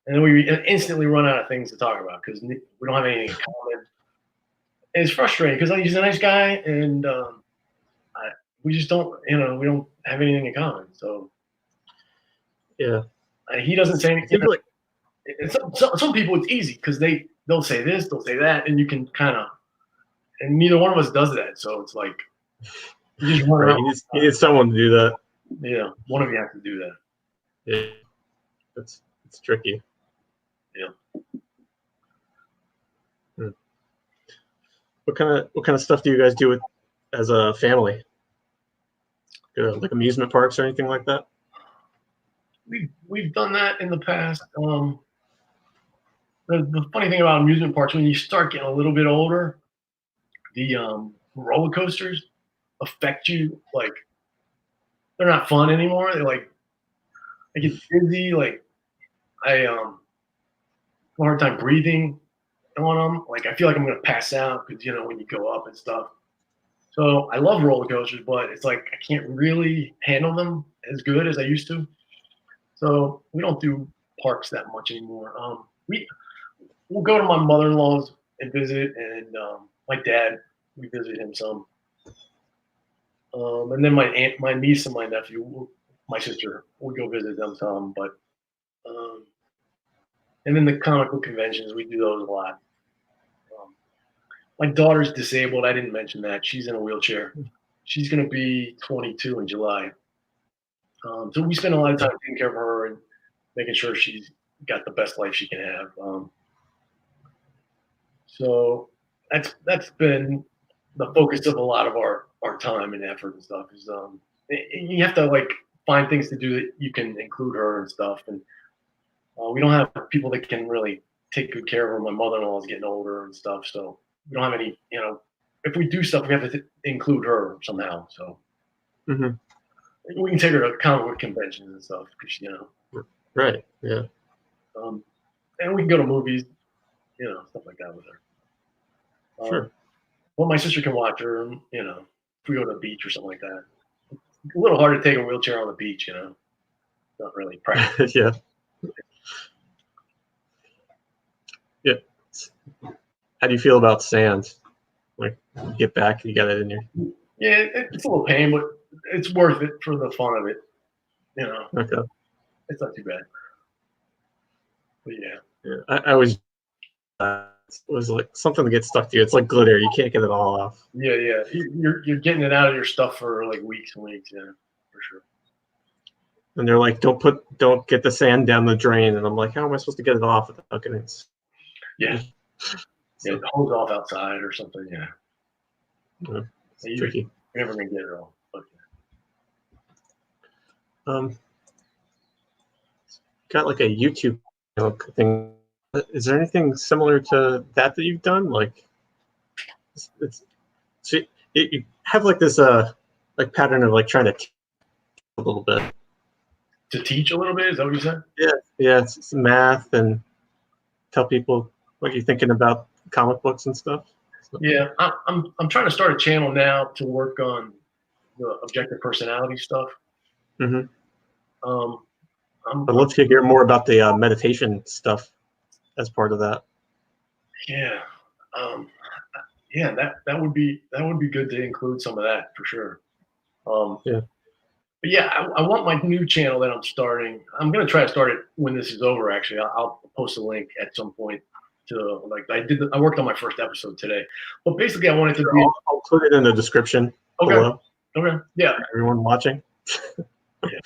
and then we instantly run out of things to talk about because we don't have anything in common. And it's frustrating because he's a nice guy, and we just don't, we don't have anything in common. So yeah, he doesn't say anything. Some people it's easy because they'll say this, they'll say that, and you can kind of and neither one of us does that. So it's like you just run Right. around. You need someone to do that. Yeah, one of you has to do that. Yeah, it's tricky. Yeah. What kind of stuff do you guys do as a family? Like amusement parks or anything like that? We've done that in the past. The funny thing about amusement parks, when you start getting a little bit older, the roller coasters affect you. Like they're not fun anymore. I get dizzy. Like I have a hard time breathing on them. Like I feel like I'm gonna pass out because when you go up and stuff. So I love roller coasters, but it's like I can't really handle them as good as I used to. So we don't do parks that much anymore. We'll go to my mother-in-law's and visit, and my dad, we visit him some. And then my aunt, my niece, and my nephew, my sister, we go visit them some. But and then the comic book conventions, we do those a lot. My daughter's disabled. I didn't mention that. She's in a wheelchair. She's going to be 22 in July. So we spend a lot of time taking care of her and making sure she's got the best life she can have. So that's been the focus of a lot of our time and effort and stuff. Is you have to like find things to do that you can include her and stuff. And we don't have people that can really take good care of her. My mother-in-law is getting older and stuff, so we don't have any. If we do stuff, we have to include her somehow. So we can take her to comic book conventions and stuff because Right. Yeah. And we can go to movies, stuff like that with her. Sure. Well, my sister can watch her, if we go to the beach or something like that. It's a little hard to take a wheelchair on the beach, Not really practical. Yeah. Yeah. How do you feel about sand? Like, you get back, you got it in your. Yeah, it's a little pain, but it's worth it for the fun of it. Okay. It's not too bad. But yeah. I always it was like something to get stuck to you. It's like glitter; you can't get it all off. Yeah. You're getting it out of your stuff for like weeks and weeks. Yeah, for sure. And they're like, don't get the sand down the drain. And I'm like, how am I supposed to get it off without getting it? Yeah. Yeah, it holds off outside or something. Yeah. It's tricky. You're never gonna get it all. Okay. Got like a YouTube thing. Is there anything similar to that you've done? Like, so you have like this like pattern of like trying to teach a little bit. To teach a little bit? Is that what you said? Yeah. It's math and tell people what you're thinking about comic books and stuff. So. Yeah, I'm trying to start a channel now to work on the objective personality stuff. Mm-hmm. I'd love to hear more about the meditation stuff as part of that. Yeah, yeah, that would be good to include some of that for sure. Yeah. But yeah, I want my new channel that I'm starting. I'm gonna try to start it when this is over. Actually, I'll post a link at some point to like I worked on my first episode today. But basically, I wanted to be. I'll put it in the description below. Okay. Yeah. Everyone watching. Yeah.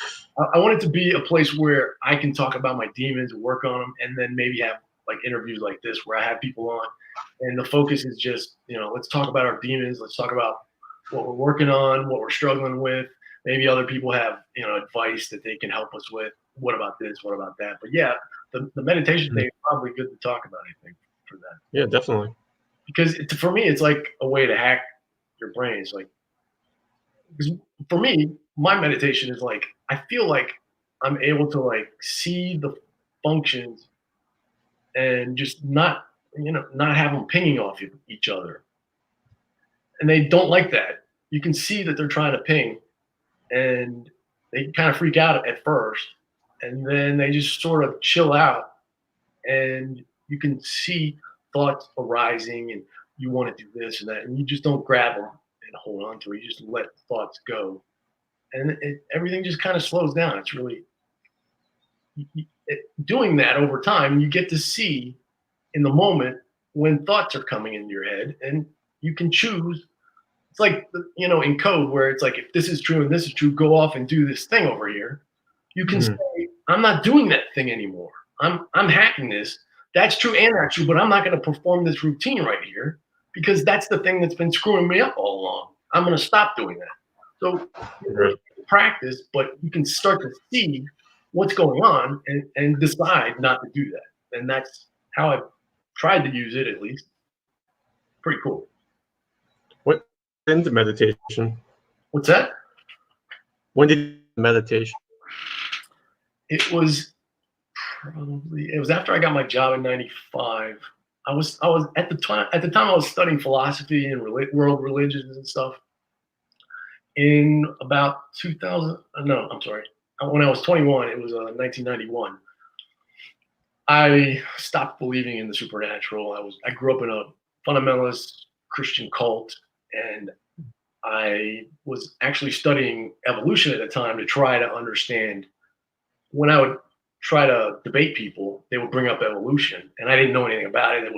I want it to be a place where I can talk about my demons and work on them, and then maybe have like interviews like this where I have people on, and the focus is just let's talk about our demons. Let's talk about what we're working on, what we're struggling with. Maybe other people have advice that they can help us with. What about this? What about that? But yeah, the meditation thing is probably good to talk about. I think for that. Yeah, definitely. Because for me, it's like a way to hack your brain. It's like, because for me, my meditation is like I feel like I'm able to like see the functions and just not have them pinging off each other. And they don't like that. You can see that they're trying to ping, and they kind of freak out at first, and then they just sort of chill out, and you can see thoughts arising, and you want to do this and that, and you just don't grab them and hold on to it. You just let thoughts go, and everything just kind of slows down. It's really doing that over time. You get to see in the moment when thoughts are coming into your head, and you can choose. It's like, you know, in code where it's like, if this is true and this is true, go off and do this thing over here. You can say, I'm not doing that thing anymore. I'm hacking this. That's true and that's true, but I'm not going to perform this routine right here because that's the thing that's been screwing me up all along. I'm going to stop doing that. So practice, but you can start to see what's going on and decide not to do that. And that's how I've tried to use it, at least. Pretty cool. What into meditation? What's that? When did you meditation? It was after I got my job in '95. I was at the time I was studying philosophy and world religions and stuff. In about 2000, no, I'm sorry. When I was 21, it was 1991. I stopped believing in the supernatural. I grew up in a fundamentalist Christian cult, and I was actually studying evolution at the time to try to understand. When I would try to debate people, they would bring up evolution, and I didn't know anything about it.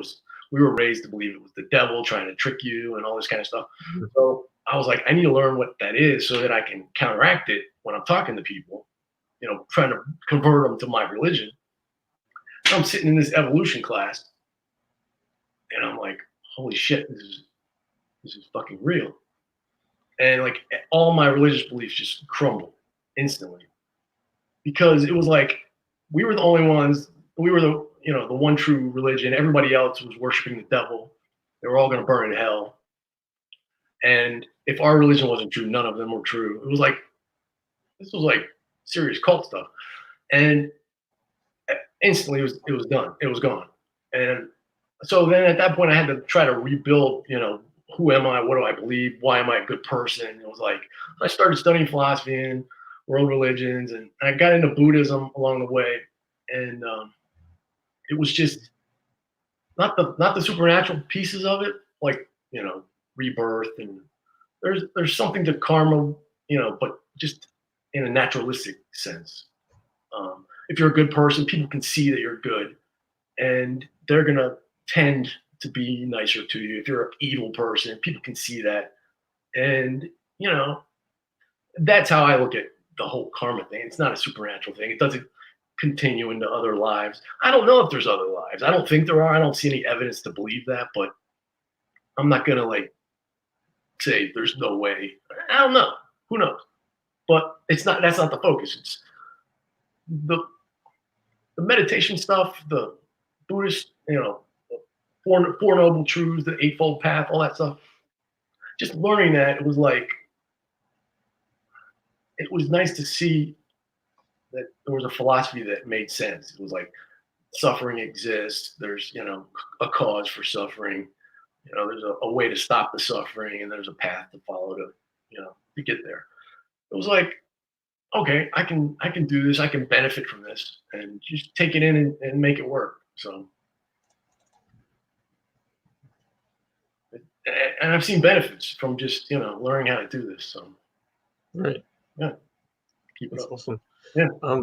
We were raised to believe it was the devil trying to trick you and all this kind of stuff. So I was like, I need to learn what that is so that I can counteract it when I'm talking to people, you know, trying to convert them to my religion. So I'm sitting in this evolution class, and I'm like, holy shit, this is fucking real. And like all my religious beliefs just crumbled instantly. Because it was like we were the only ones, we were the one true religion. Everybody else was worshiping the devil. They were all going to burn in hell. And if our religion wasn't true, none of them were true. This was like serious cult stuff. And instantly it was done. It was gone. And so then at that point I had to try to rebuild, you know, who am I? What do I believe? Why am I a good person? It was like, I started studying philosophy and world religions, and I got into Buddhism along the way. And it was just not the supernatural pieces of it, like, you know, rebirth, and there's something to karma, you know, but just in a naturalistic sense. If you're a good person, people can see that you're good, and they're gonna tend to be nicer to you. If you're an evil person, people can see that, and you know, that's how I look at the whole karma thing. It's not a supernatural thing. It doesn't continue into other lives. I don't know if there's other lives. I don't think there are. I don't see any evidence to believe that, but I'm not gonna like say there's no way. I don't know. Who knows? But that's not the focus. It's the meditation stuff, the Buddhist, you know, Four Noble Truths, the Eightfold Path, all that stuff. Just learning that, it was nice to see that there was a philosophy that made sense. It was like suffering exists. There's, you know, a cause for suffering. You know, there's a way to stop the suffering, and there's a path to follow to, you know, to get there. It was like, okay, I can do this. I can benefit from this, and just take it in and make it work. So, and I've seen benefits from just, you know, learning how to do this. So, right, yeah, keep it that's up. awesome. Yeah. I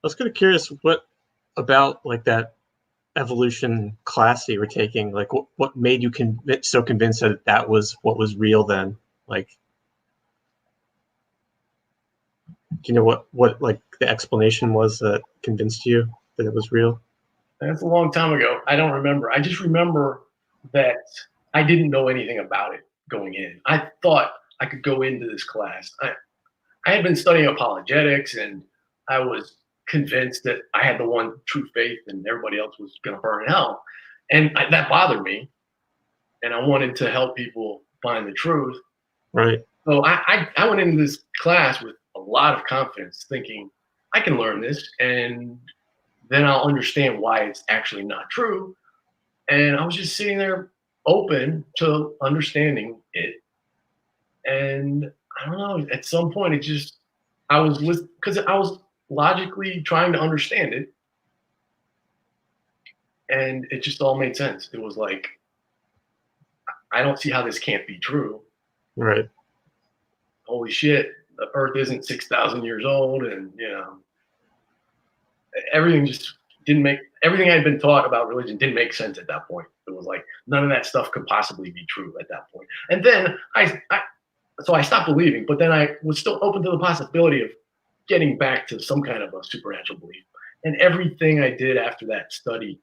was kind of curious, what about like that evolution class that you were taking? Like, what made you so convinced that that was what was real then? Like, do you know what like the explanation was that convinced you that it was real? That's a long time ago. I don't remember. I just remember that I didn't know anything about it going in. I thought I could go into this class. I had been studying apologetics, and I was convinced that I had the one true faith and everybody else was going to burn in hell. And that bothered me. And I wanted to help people find the truth. Right. So I went into this class with a lot of confidence, thinking I can learn this, and then I'll understand why it's actually not true. And I was just sitting there open to understanding it. And I don't know, at some point I was because I was logically trying to understand it. And it just all made sense. It was like, I don't see how this can't be true. Right. Holy shit, the earth isn't 6,000 years old. And, you know, everything just didn't make everything I had been taught about religion didn't make sense at that point. It was like none of that stuff could possibly be true at that point. And then so I stopped believing, but then I was still open to the possibility of getting back to some kind of a supernatural belief. And everything I did after that study,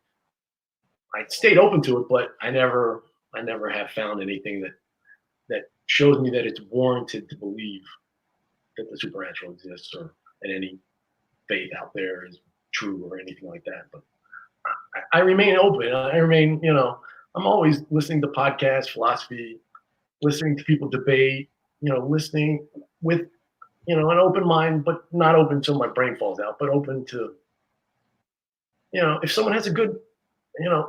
I stayed open to it, but I never have found anything that shows me that it's warranted to believe that the supernatural exists or that any faith out there is true or anything like that. But I remain open. I remain, I'm always listening to podcasts, philosophy, listening to people debate, listening with, an open mind, but not open till my brain falls out, but open to, if someone has a good,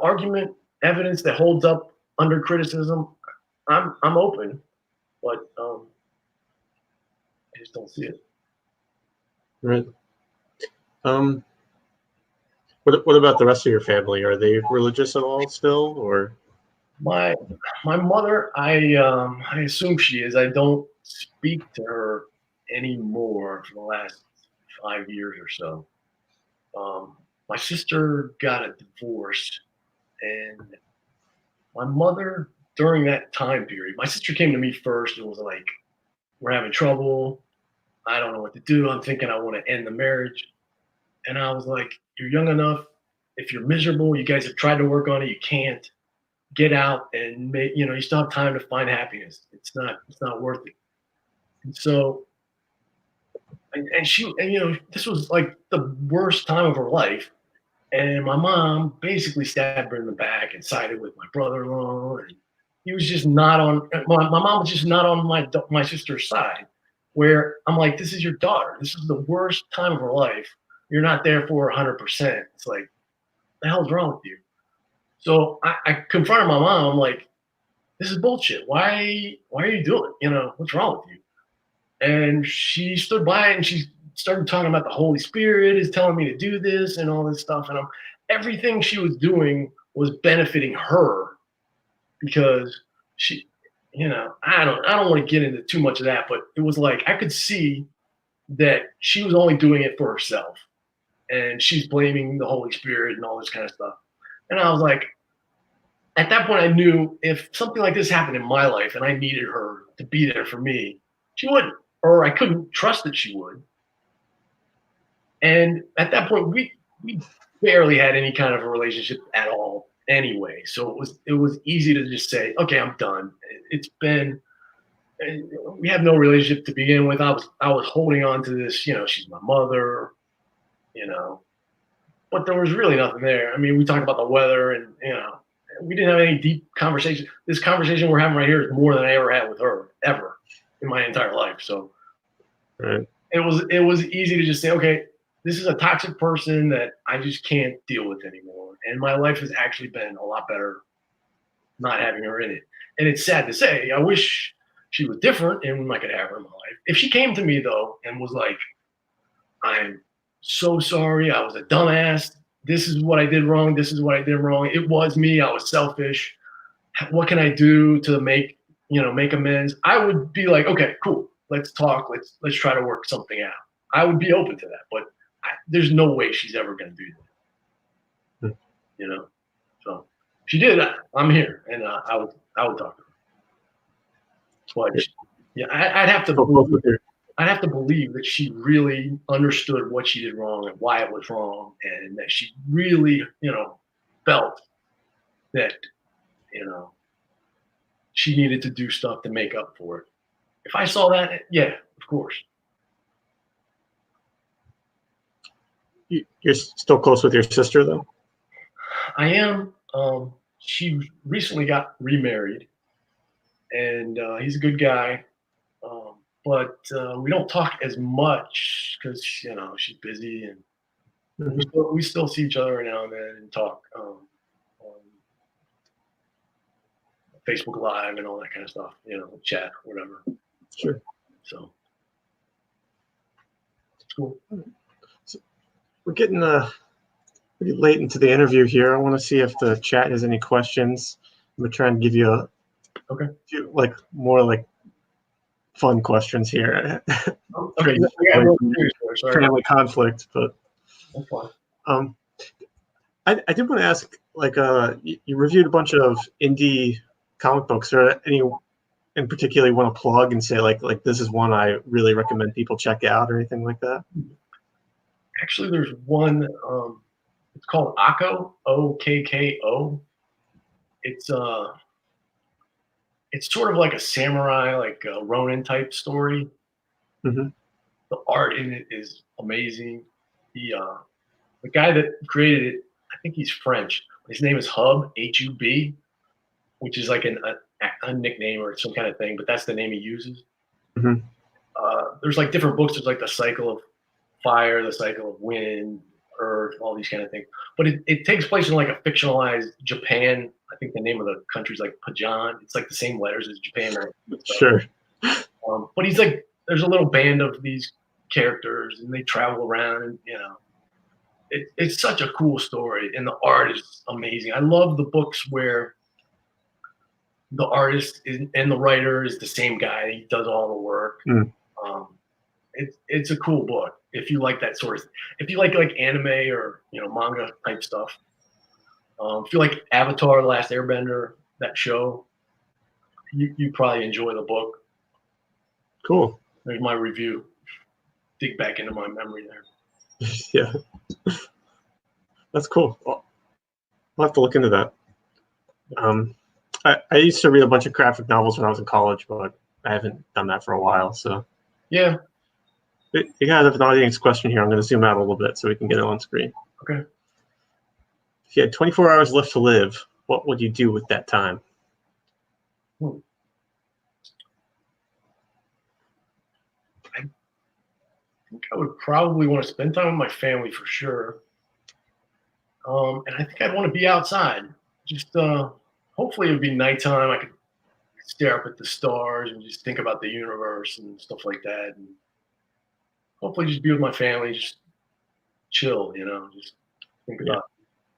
argument, evidence that holds up under criticism, I'm open, but I just don't see it. Right. What about the rest of your family? Are they religious at all still, or? My mother, I assume she is. I don't speak to her anymore for the last 5 years or so. My sister got a divorce, and my mother, during that time period, my sister came to me first and was like, "We're having trouble. I don't know what to do. I'm thinking I want to end the marriage." And I was like, "You're young enough. If you're miserable, you guys have tried to work on it. You can't. Get out and make, you still have time to find happiness. It's not worth it." And so, and this was like the worst time of her life. And my mom basically stabbed her in the back and sided with my brother-in-law. And he was just not on, my mom was just not on my sister's side, where I'm like, this is your daughter. This is the worst time of her life. You're not there for 100%. It's like, the hell's wrong with you? So I confronted my mom. I'm like, this is bullshit. Why are you doing it? What's wrong with you? And she stood by it and she started talking about the Holy Spirit is telling me to do this and all this stuff. And everything she was doing was benefiting her because she, I don't want to get into too much of that, but it was like I could see that she was only doing it for herself and she's blaming the Holy Spirit and all this kind of stuff. And I was like, at that point, I knew if something like this happened in my life and I needed her to be there for me, she wouldn't, or I couldn't trust that she would. And at that point, we barely had any kind of a relationship at all anyway. So it was easy to just say, okay, I'm done. It's been, we have no relationship to begin with. I was holding on to this, she's my mother, but there was really nothing there. I mean, we talked about the weather and, we didn't have any deep conversation. This conversation we're having right here is more than I ever had with her ever in my entire life. So right. It was easy to just say, okay, this is a toxic person that I just can't deal with anymore. And my life has actually been a lot better not having her in it. And it's sad to say, I wish she was different and I could have her in my life. If she came to me though and was like, I'm so sorry, I was a dumbass. This is what I did wrong. This is what I did wrong. It was me. I was selfish. What can I do to make amends? I would be like, okay, cool. Let's talk. Let's try to work something out. I would be open to that, but there's no way she's ever going to do that. So if she did, I'm here, and I would talk to her. But yeah, I'd have to believe that she really understood what she did wrong and why it was wrong, and that she really, felt that, she needed to do stuff to make up for it. If I saw that, yeah, of course. You're still close with your sister, though? I am. She recently got remarried, and he's a good guy. But we don't talk as much because she's busy, and we still see each other now and then and talk on Facebook Live and all that kind of stuff. Chat, whatever. Sure. So it's cool. So we're getting pretty late into the interview here. I want to see if the chat has any questions. I'm gonna try and give you a few more fun questions here. Okay. Family conflict, but that's fine. I did want to ask, like, you reviewed a bunch of indie comic books. Or any in particular you want to plug and say like this is one I really recommend people check out or anything like that? Actually, there's one. It's called Okko, Okko. It's sort of like a samurai, like a Ronin type story. Mm-hmm. The art in it is amazing. The guy that created it, I think he's French. His name is Hub, Hub, which is like a nickname or some kind of thing, but that's the name he uses. Mm-hmm. There's like different books. There's like the cycle of fire, the cycle of wind, earth, all these kind of things. But it takes place in like a fictionalized Japan. I think the name of the country is like Pajan. It's like the same letters as Japan. Sure. But he's like, there's a little band of these characters and they travel around and, it's such a cool story and the art is amazing. I love the books where the artist and the writer is the same guy. He does all the work. Mm. It's a cool book if you like that sort of. If you like anime or manga type stuff. If you like Avatar: The Last Airbender, that show, you probably enjoy the book. Cool. There's my review. Dig back into my memory there. Yeah, that's cool. I'll have to look into that. I used to read a bunch of graphic novels when I was in college, but I haven't done that for a while. So yeah. You guys have an audience question here. I'm going to zoom out a little bit so we can get it on screen. Okay. If you had 24 hours left to live, what would you do with that time? I think I would probably want to spend time with my family for sure. And I think I'd want to be outside. Just hopefully it would be nighttime. I could stare up at the stars and just think about the universe and stuff like that. And hopefully just be with my family, just chill, just think about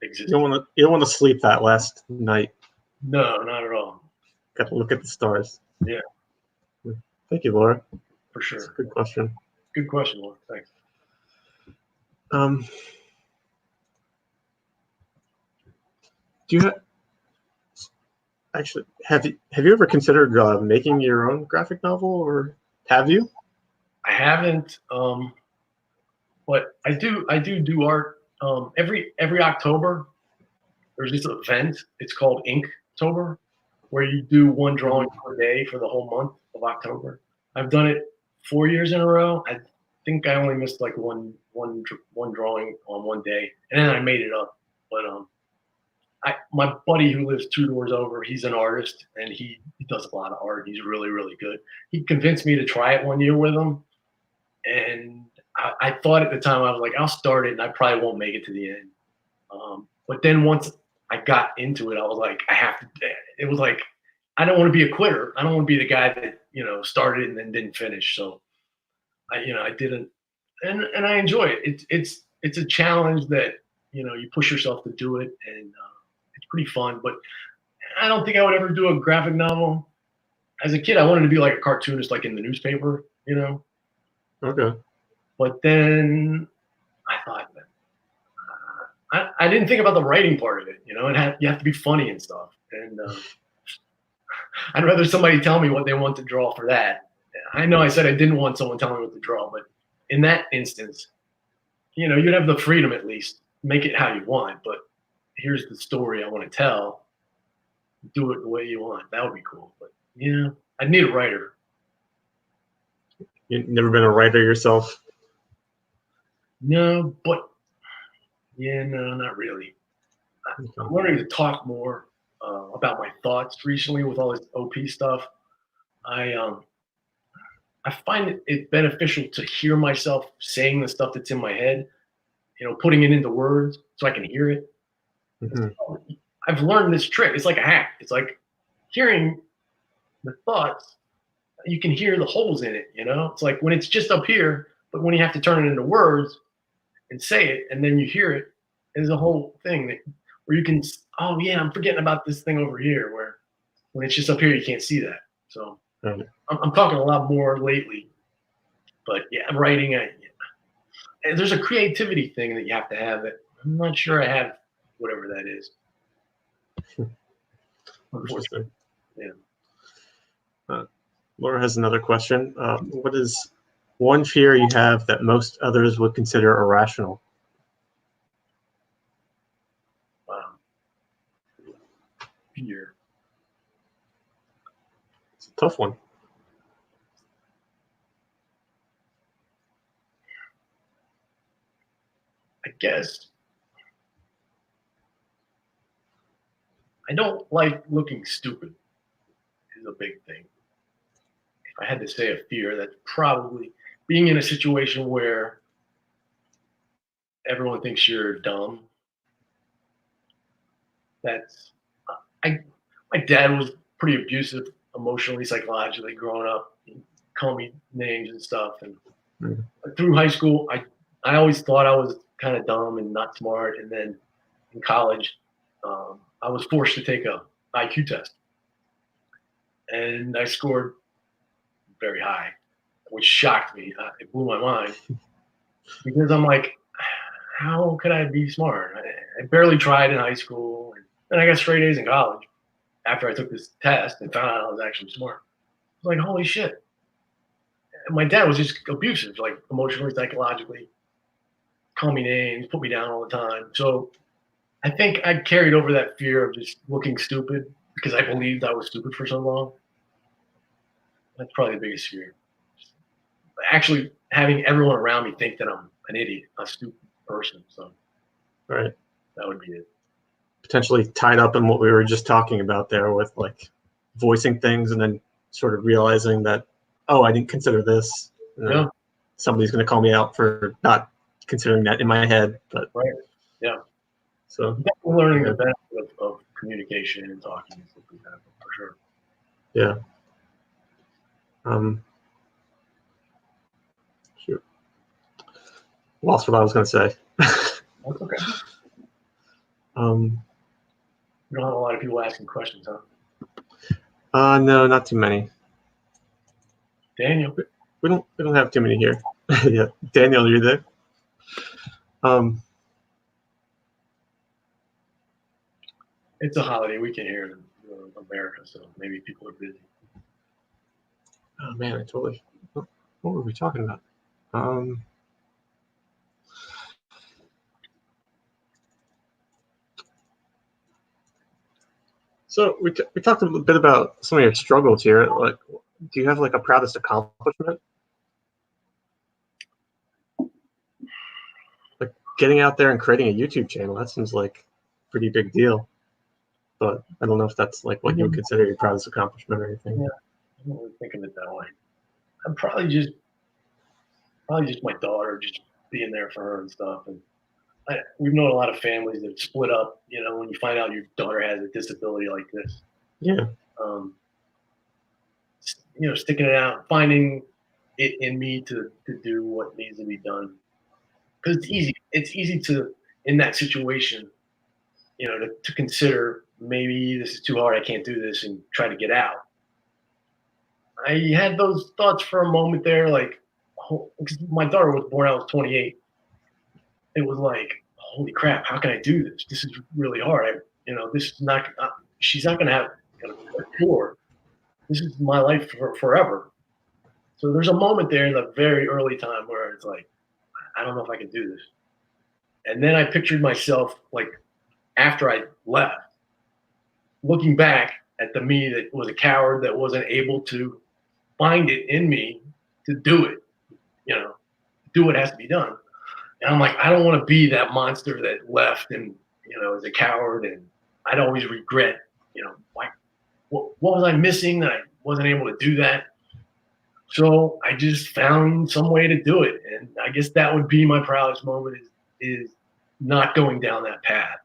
existing. You don't want to sleep that last night. No, not at all. Got to look at the stars. Yeah. Thank you, Laura. For sure. That's a good question. Good question, Laura. Thanks. Do you have you ever considered making your own graphic novel, or have you? I haven't, but I do art. Every October, there's this event. It's called Inktober, where you do one drawing per day for the whole month of October. I've done it 4 years in a row. I think I only missed like one drawing on one day, and then I made it up. But my buddy who lives 2 doors over, he's an artist, and he does a lot of art. He's really, really good. He convinced me to try it 1 year with him, and I thought at the time, I was like, I'll start it, and I probably won't make it to the end. But then once I got into it, I was like, I have to. It was like, I don't want to be a quitter. I don't want to be the guy that started it and then didn't finish. So I didn't, and I enjoy it. It's a challenge that you push yourself to do it, and it's pretty fun. But I don't think I would ever do a graphic novel. As a kid, I wanted to be like a cartoonist, like in the newspaper, Okay. But then I thought, I didn't think about the writing part of it. You have to be funny and stuff. And I'd rather somebody tell me what they want to draw for that. I know I said I didn't want someone telling me what to draw, but in that instance, you'd have the freedom at least. Make it how you want, but here's the story I want to tell. Do it the way you want. That would be cool. But yeah, I'd need a writer. You've never been a writer yourself? No, but no, not really. I'm learning to talk more about my thoughts recently with all this OP stuff. I find it beneficial to hear myself saying the stuff that's in my head, putting it into words so I can hear it. Mm-hmm. I've learned this trick. It's like a hack. It's like hearing the thoughts. You can hear the holes in it, It's like when it's just up here, but when you have to turn it into words and say it, and then you hear it, there's a whole thing where you can, oh yeah, I'm forgetting about this thing over here, where when it's just up here, you can't see that. So I'm talking a lot more lately, but yeah, writing, there's a creativity thing that you have to have that I'm not sure I have whatever that is. Interesting. Yeah. Laura has another question. What is one fear you have that most others would consider irrational? Wow. Fear. It's a tough one. I guess I don't like looking stupid is a big thing. If I had to say a fear, that's probably being in a situation where everyone thinks you're dumb. That's I my dad was pretty abusive emotionally, psychologically growing up. He'd call me names and stuff. And through high school, I always thought I was kind of dumb and not smart. And then in college, I was forced to take a IQ test, and I scored very high, which shocked me. It blew my mind because I'm like, how could I be smart? I barely tried in high school, and then I got straight A's in college after I took this test and found out I was actually smart. I was like, holy shit. And my dad was just abusive, like emotionally, psychologically, call me names, put me down all the time. So I think I carried over that fear of just looking stupid because I believed I was stupid for so long. That's probably the biggest fear. Actually, having everyone around me think that I'm an idiot, a stupid person. So Right. that would be it. Potentially tied up in what we were just talking about there with like voicing things and then sort of realizing that, oh, I didn't consider this. And then somebody's going to call me out for not considering that in my head. But right. Yeah. So definitely learning the benefit of communication and talking and stuff like that, for sure. Yeah. Shoot. Lost what I was going to say. That's okay. You don't have a lot of people asking questions, huh? No, not too many. Daniel. We don't have too many here. Yeah. Daniel, you're there? It's a holiday weekend here in America, so maybe people are busy. Oh man, I totally. What were we talking about? So we talked a little bit about some of your struggles here. Like, do you have like a proudest accomplishment? Like getting out there and creating a YouTube channel, that seems like a pretty big deal. But I don't know if that's like what you would consider your proudest accomplishment or anything. Yeah, I don't really think of it that way. I'm probably just my daughter, just being there for her and stuff. And we've known a lot of families that split up. You know, when you find out your daughter has a disability like this. Yeah. You know, sticking it out, finding it in me to do what needs to be done. Because it's easy. It's easy to, in that situation, you know, to consider maybe this is too hard. I can't do this, and try to get out. I had those thoughts for a moment there, like, because my daughter was born, I was 28. It was like, holy crap, how can I do this? This is really hard. This is not, she's not going to have a cure. This is my life forever. So there's a moment there in the very early time where it's like, I don't know if I can do this. And then I pictured myself, like, after I left, looking back at the me that was a coward, that wasn't able to find it in me to do it, do what has to be done. And I'm like, I don't want to be that monster that left and, is a coward. And I'd always regret, what was I missing that I wasn't able to do that? So I just found some way to do it. And I guess that would be my proudest moment is not going down that path,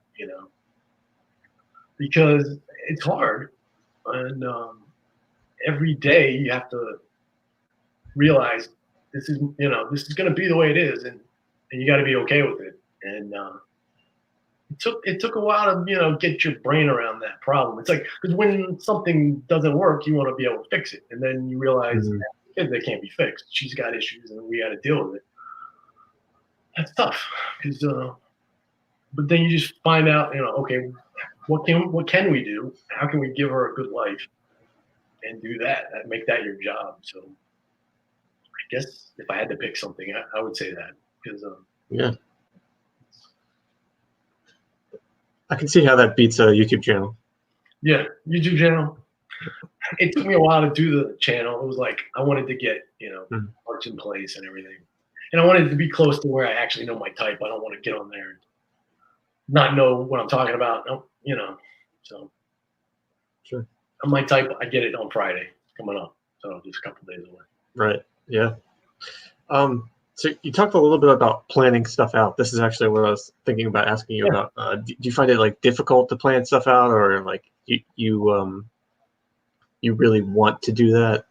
because it's hard. And every day you have to realize this is going to be the way it is. And you got to be okay with it. And it took a while to get your brain around that problem. It's like, because when something doesn't work, you want to be able to fix it, and then you realize they can't be fixed. She's got issues, and we got to deal with it. That's tough because but then you just find out, okay, what can we do? How can we give her a good life and do that? Make that your job. So I guess if I had to pick something, I would say that because yeah, I can see how that beats a YouTube channel. Yeah, YouTube channel. It took me a while to do the channel. It was like I wanted to get parts in place and everything, and I wanted it to be close to where I actually know my type. I don't want to get on there and not know what I'm talking about. No, so sure. On my type, I get it on Friday coming up, so just a couple days away. Right. Yeah. So you talked a little bit about planning stuff out. This is actually what I was thinking about asking you about. Do you find it like difficult to plan stuff out, or like you really want to do that?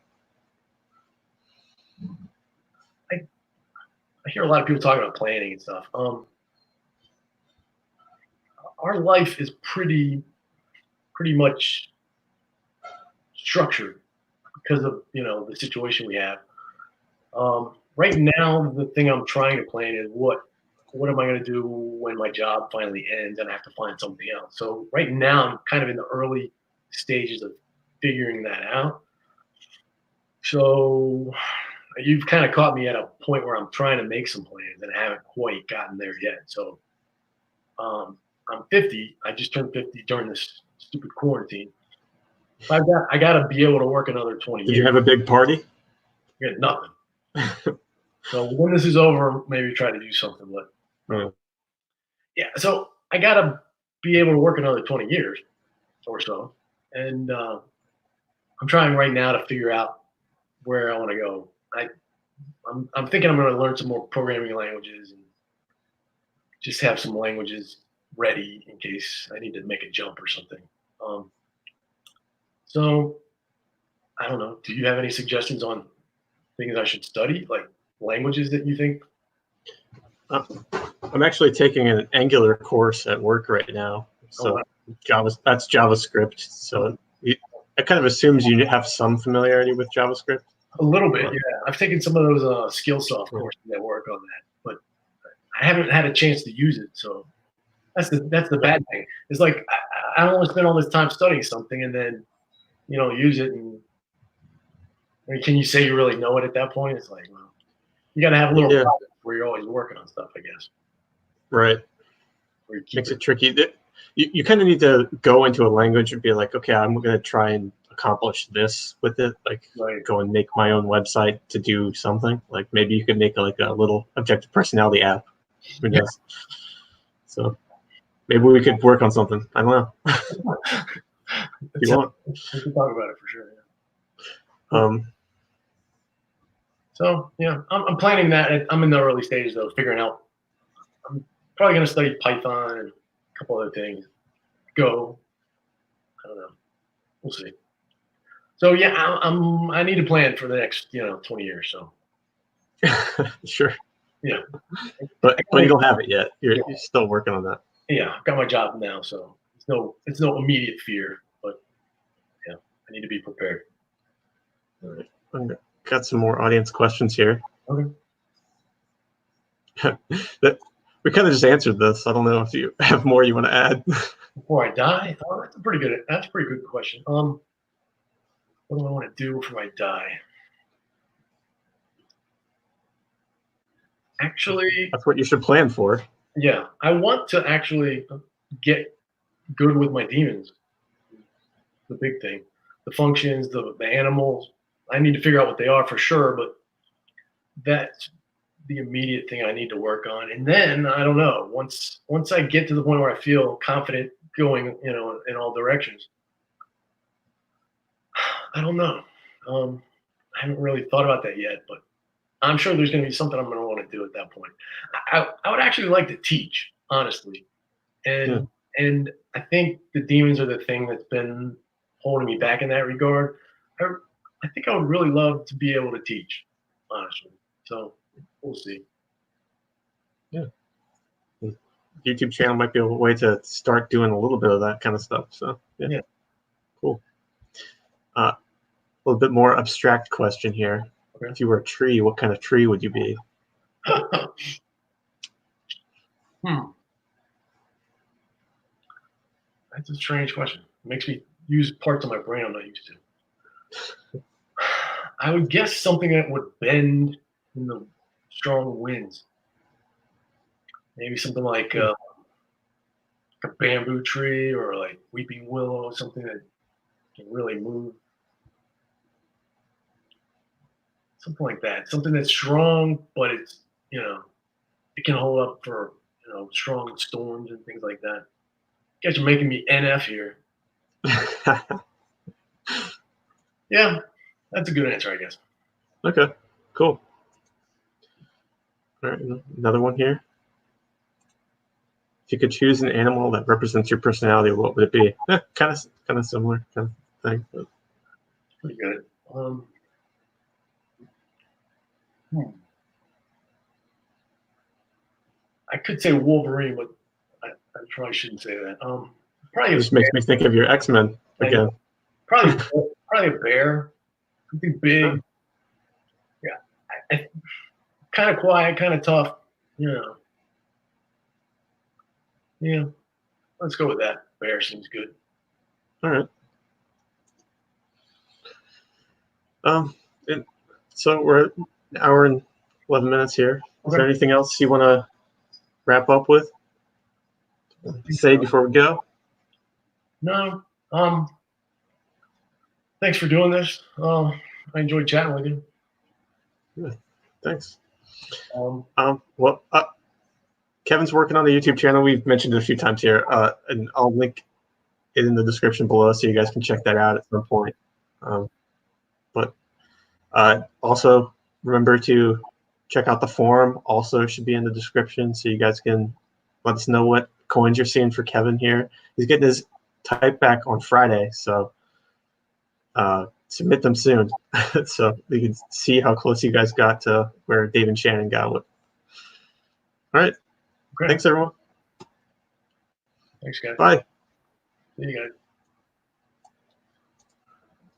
I hear a lot of people talking about planning and stuff. Our life is pretty much structured because of the situation we have. Right now, the thing I'm trying to plan is what am I going to do when my job finally ends and I have to find something else. So right now, I'm kind of in the early stages of figuring that out. So you've kind of caught me at a point where I'm trying to make some plans and I haven't quite gotten there yet. So I'm 50. I just turned 50 during this stupid quarantine. I got to be able to work another 20 years. Did you have a big party? Yeah, nothing. So when this is over, maybe try to do something. But yeah, so I got to be able to work another 20 years or so. And I'm trying right now to figure out where I want to go. I'm thinking I'm going to learn some more programming languages and just have some languages ready in case I need to make a jump or something. So I don't know. Do you have any suggestions on things I should study, like languages that you think? I'm actually taking an Angular course at work right now. So that's JavaScript. So it kind of assumes you have some familiarity with JavaScript. A little bit, yeah. I've taken some of those Skillsoft courses that work on that, but I haven't had a chance to use it. So that's the bad thing. It's like I don't want to spend all this time studying something and then use it. And I mean, can you say you really know it at that point? It's like, well, you got to have a little project where you're always working on stuff, I guess. Right. Makes it tricky. You kind of need to go into a language and be like, okay, I'm going to try and accomplish this with it. Like go and make my own website to do something. Like maybe you could make like a little objective personality app. Who knows? So maybe we could work on something. I don't know. If you want. We can talk about it for sure. Yeah. So yeah, I'm planning that. I'm in the early stages of figuring out. I'm probably going to study Python and a couple other things. Go. I don't know. We'll see. So yeah, I need a plan for the next 20 years. So. Sure. Yeah. But you don't have it yet. You're still working on that. Yeah, I've got my job now, so it's no immediate fear, but yeah, I need to be prepared. All right. Okay. Got some more audience questions here. Okay. We kind of just answered this. I don't know if you have more you want to add. Before I die? Oh, that's a pretty good question. What do I want to do before I die? Actually, that's what you should plan for. Yeah, I want to actually get good with my demons. The big thing, the functions, the animals. I need to figure out what they are for sure, but that's the immediate thing I need to work on. And then I don't know. Once I get to the point where I feel confident going, in all directions, I don't know. I haven't really thought about that yet, but I'm sure there's going to be something I'm going to want to do at that point. I would actually like to teach, honestly, and I think the demons are the thing that's been holding me back in that regard. I think I would really love to be able to teach, honestly. So we'll see. Yeah, YouTube channel might be a way to start doing a little bit of that kind of stuff. So yeah. Cool. A little bit more abstract question here. Okay. If you were a tree, what kind of tree would you be? That's a strange question. It makes me use parts of my brain I'm not used to. I would guess something that would bend in the strong winds. Maybe something like a bamboo tree or like weeping willow, something that can really move. Something like that. Something that's strong, but it's, it can hold up for, strong storms and things like that. You guys are making me NF here. Yeah, that's a good answer, I guess. Okay, cool. All right, another one here. If you could choose an animal that represents your personality, what would it be? Kind of similar kind of thing. But. Pretty good. I could say Wolverine, but I probably shouldn't say that. Probably This makes me think of your X-Men again. Probably a bear. Something big. Yeah, kind of quiet, kind of tough. Yeah. Let's go with that. Bear seems good. All right. So we're at an hour and 11 minutes here. Is there anything else you want to wrap up with? Say before we go? No. Thanks for doing this. I enjoyed chatting with you. Yeah, thanks. Kevin's working on the YouTube channel. We've mentioned it a few times here, and I'll link it in the description below so you guys can check that out at some point. But also remember to check out the forum. Also should be in the description so you guys can let us know what coins you're seeing for Kevin here. He's getting his type back on Friday, so submit them soon so we can see how close you guys got to where Dave and Shannon got with. All right. Okay. Thanks, everyone. Thanks, guys. Bye. See you guys.